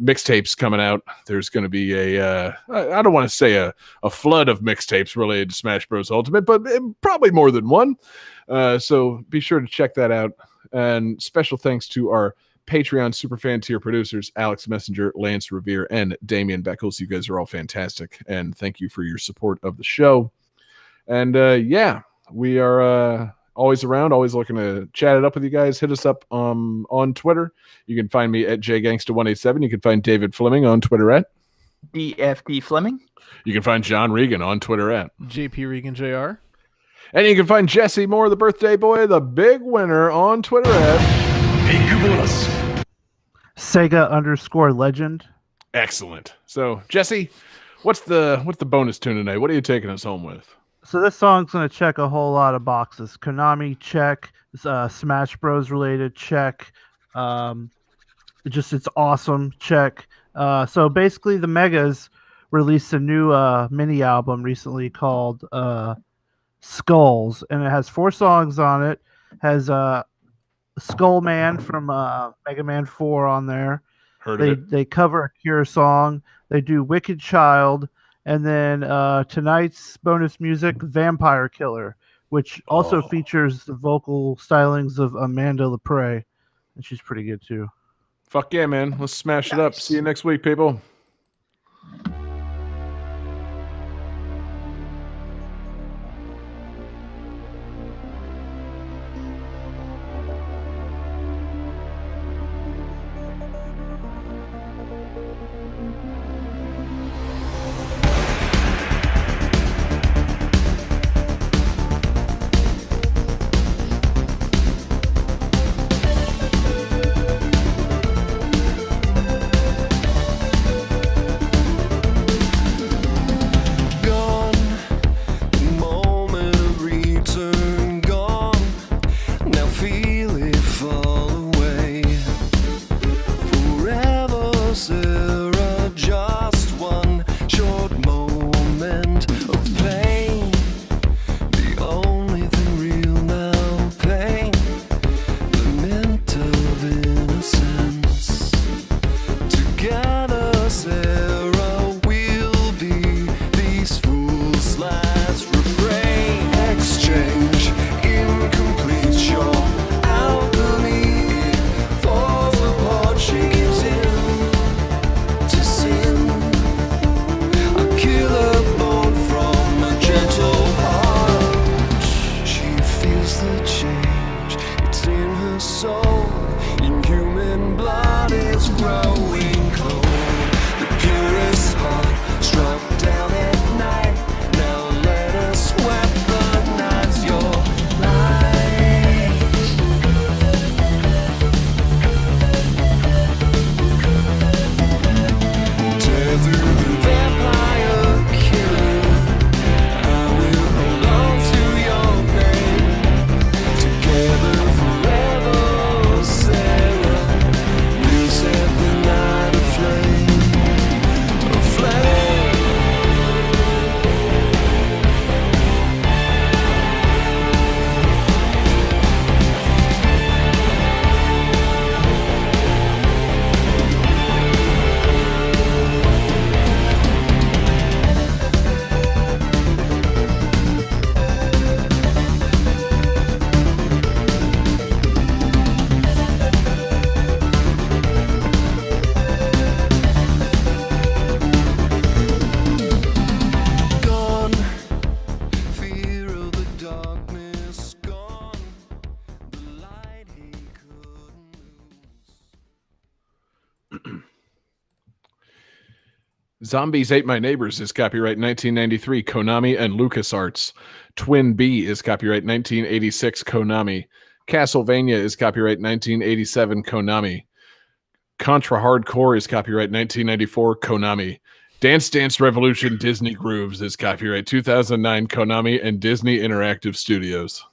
Speaker 3: mixtapes coming out. There's going to be I don't want to say a flood of mixtapes related to Smash Bros. Ultimate, but probably more than one. So be sure to check that out. And special thanks to our Patreon superfan tier producers, Alex Messenger, Lance Revere, and Damian Beckles. You guys are all fantastic, and thank you for your support of the show. And we are always around, always looking to chat it up with you guys. Hit us up on Twitter. You can find me at jgangsta187. You can find David Fleming on Twitter at
Speaker 4: DFD Fleming.
Speaker 3: You can find John Regan on Twitter at
Speaker 1: JP Regan Jr.
Speaker 3: And you can find Jesse Moore, the birthday boy, the big winner, on Twitter at
Speaker 2: Sega_legend.
Speaker 3: Excellent. So, Jesse, what's the bonus tune tonight? What are you taking us home with?
Speaker 2: So this song's going to check a whole lot of boxes. Konami, check. Smash Bros. Related, check. It's awesome, check. So basically, the Megas released a new mini album recently called Skulls, and it has 4 songs on it. Has Skull Man from Mega Man 4 on there.
Speaker 3: Heard of it.
Speaker 2: They cover a Cure song. They do Wicked Child. And then tonight's bonus music, Vampire Killer, which also features the vocal stylings of Amanda Lepre. And she's pretty good, too.
Speaker 3: Fuck yeah, man. Let's smash it up. See you next week, people.
Speaker 7: feel it fall away. Forever, Sarah, just one short moment of pain. The only thing real now, pain. The mint of innocence. Together, Sarah, we'll be these fools' last refrain. Exchange incomplete, your alchemy falls apart. She gives in to sin. A killer born from a gentle heart. She feels the change, it's in her soul. In human blood, it's growing cold. The purest heart struck down at night. Now let us weaponize your light. Tear through the vampire killer. I will hold on to your name. Together forever, Sarah. We'll set the night aflame. Aflame. Gone. Fear of the darkness gone. The light he couldn't lose.
Speaker 3: Zombies Ate My Neighbors is copyright 1993, Konami and LucasArts. Twin B is copyright 1986, Konami. Castlevania is copyright 1987, Konami. Contra Hardcore is copyright 1994, Konami. Dance Dance Revolution Disney Grooves is copyright 2009, Konami and Disney Interactive Studios.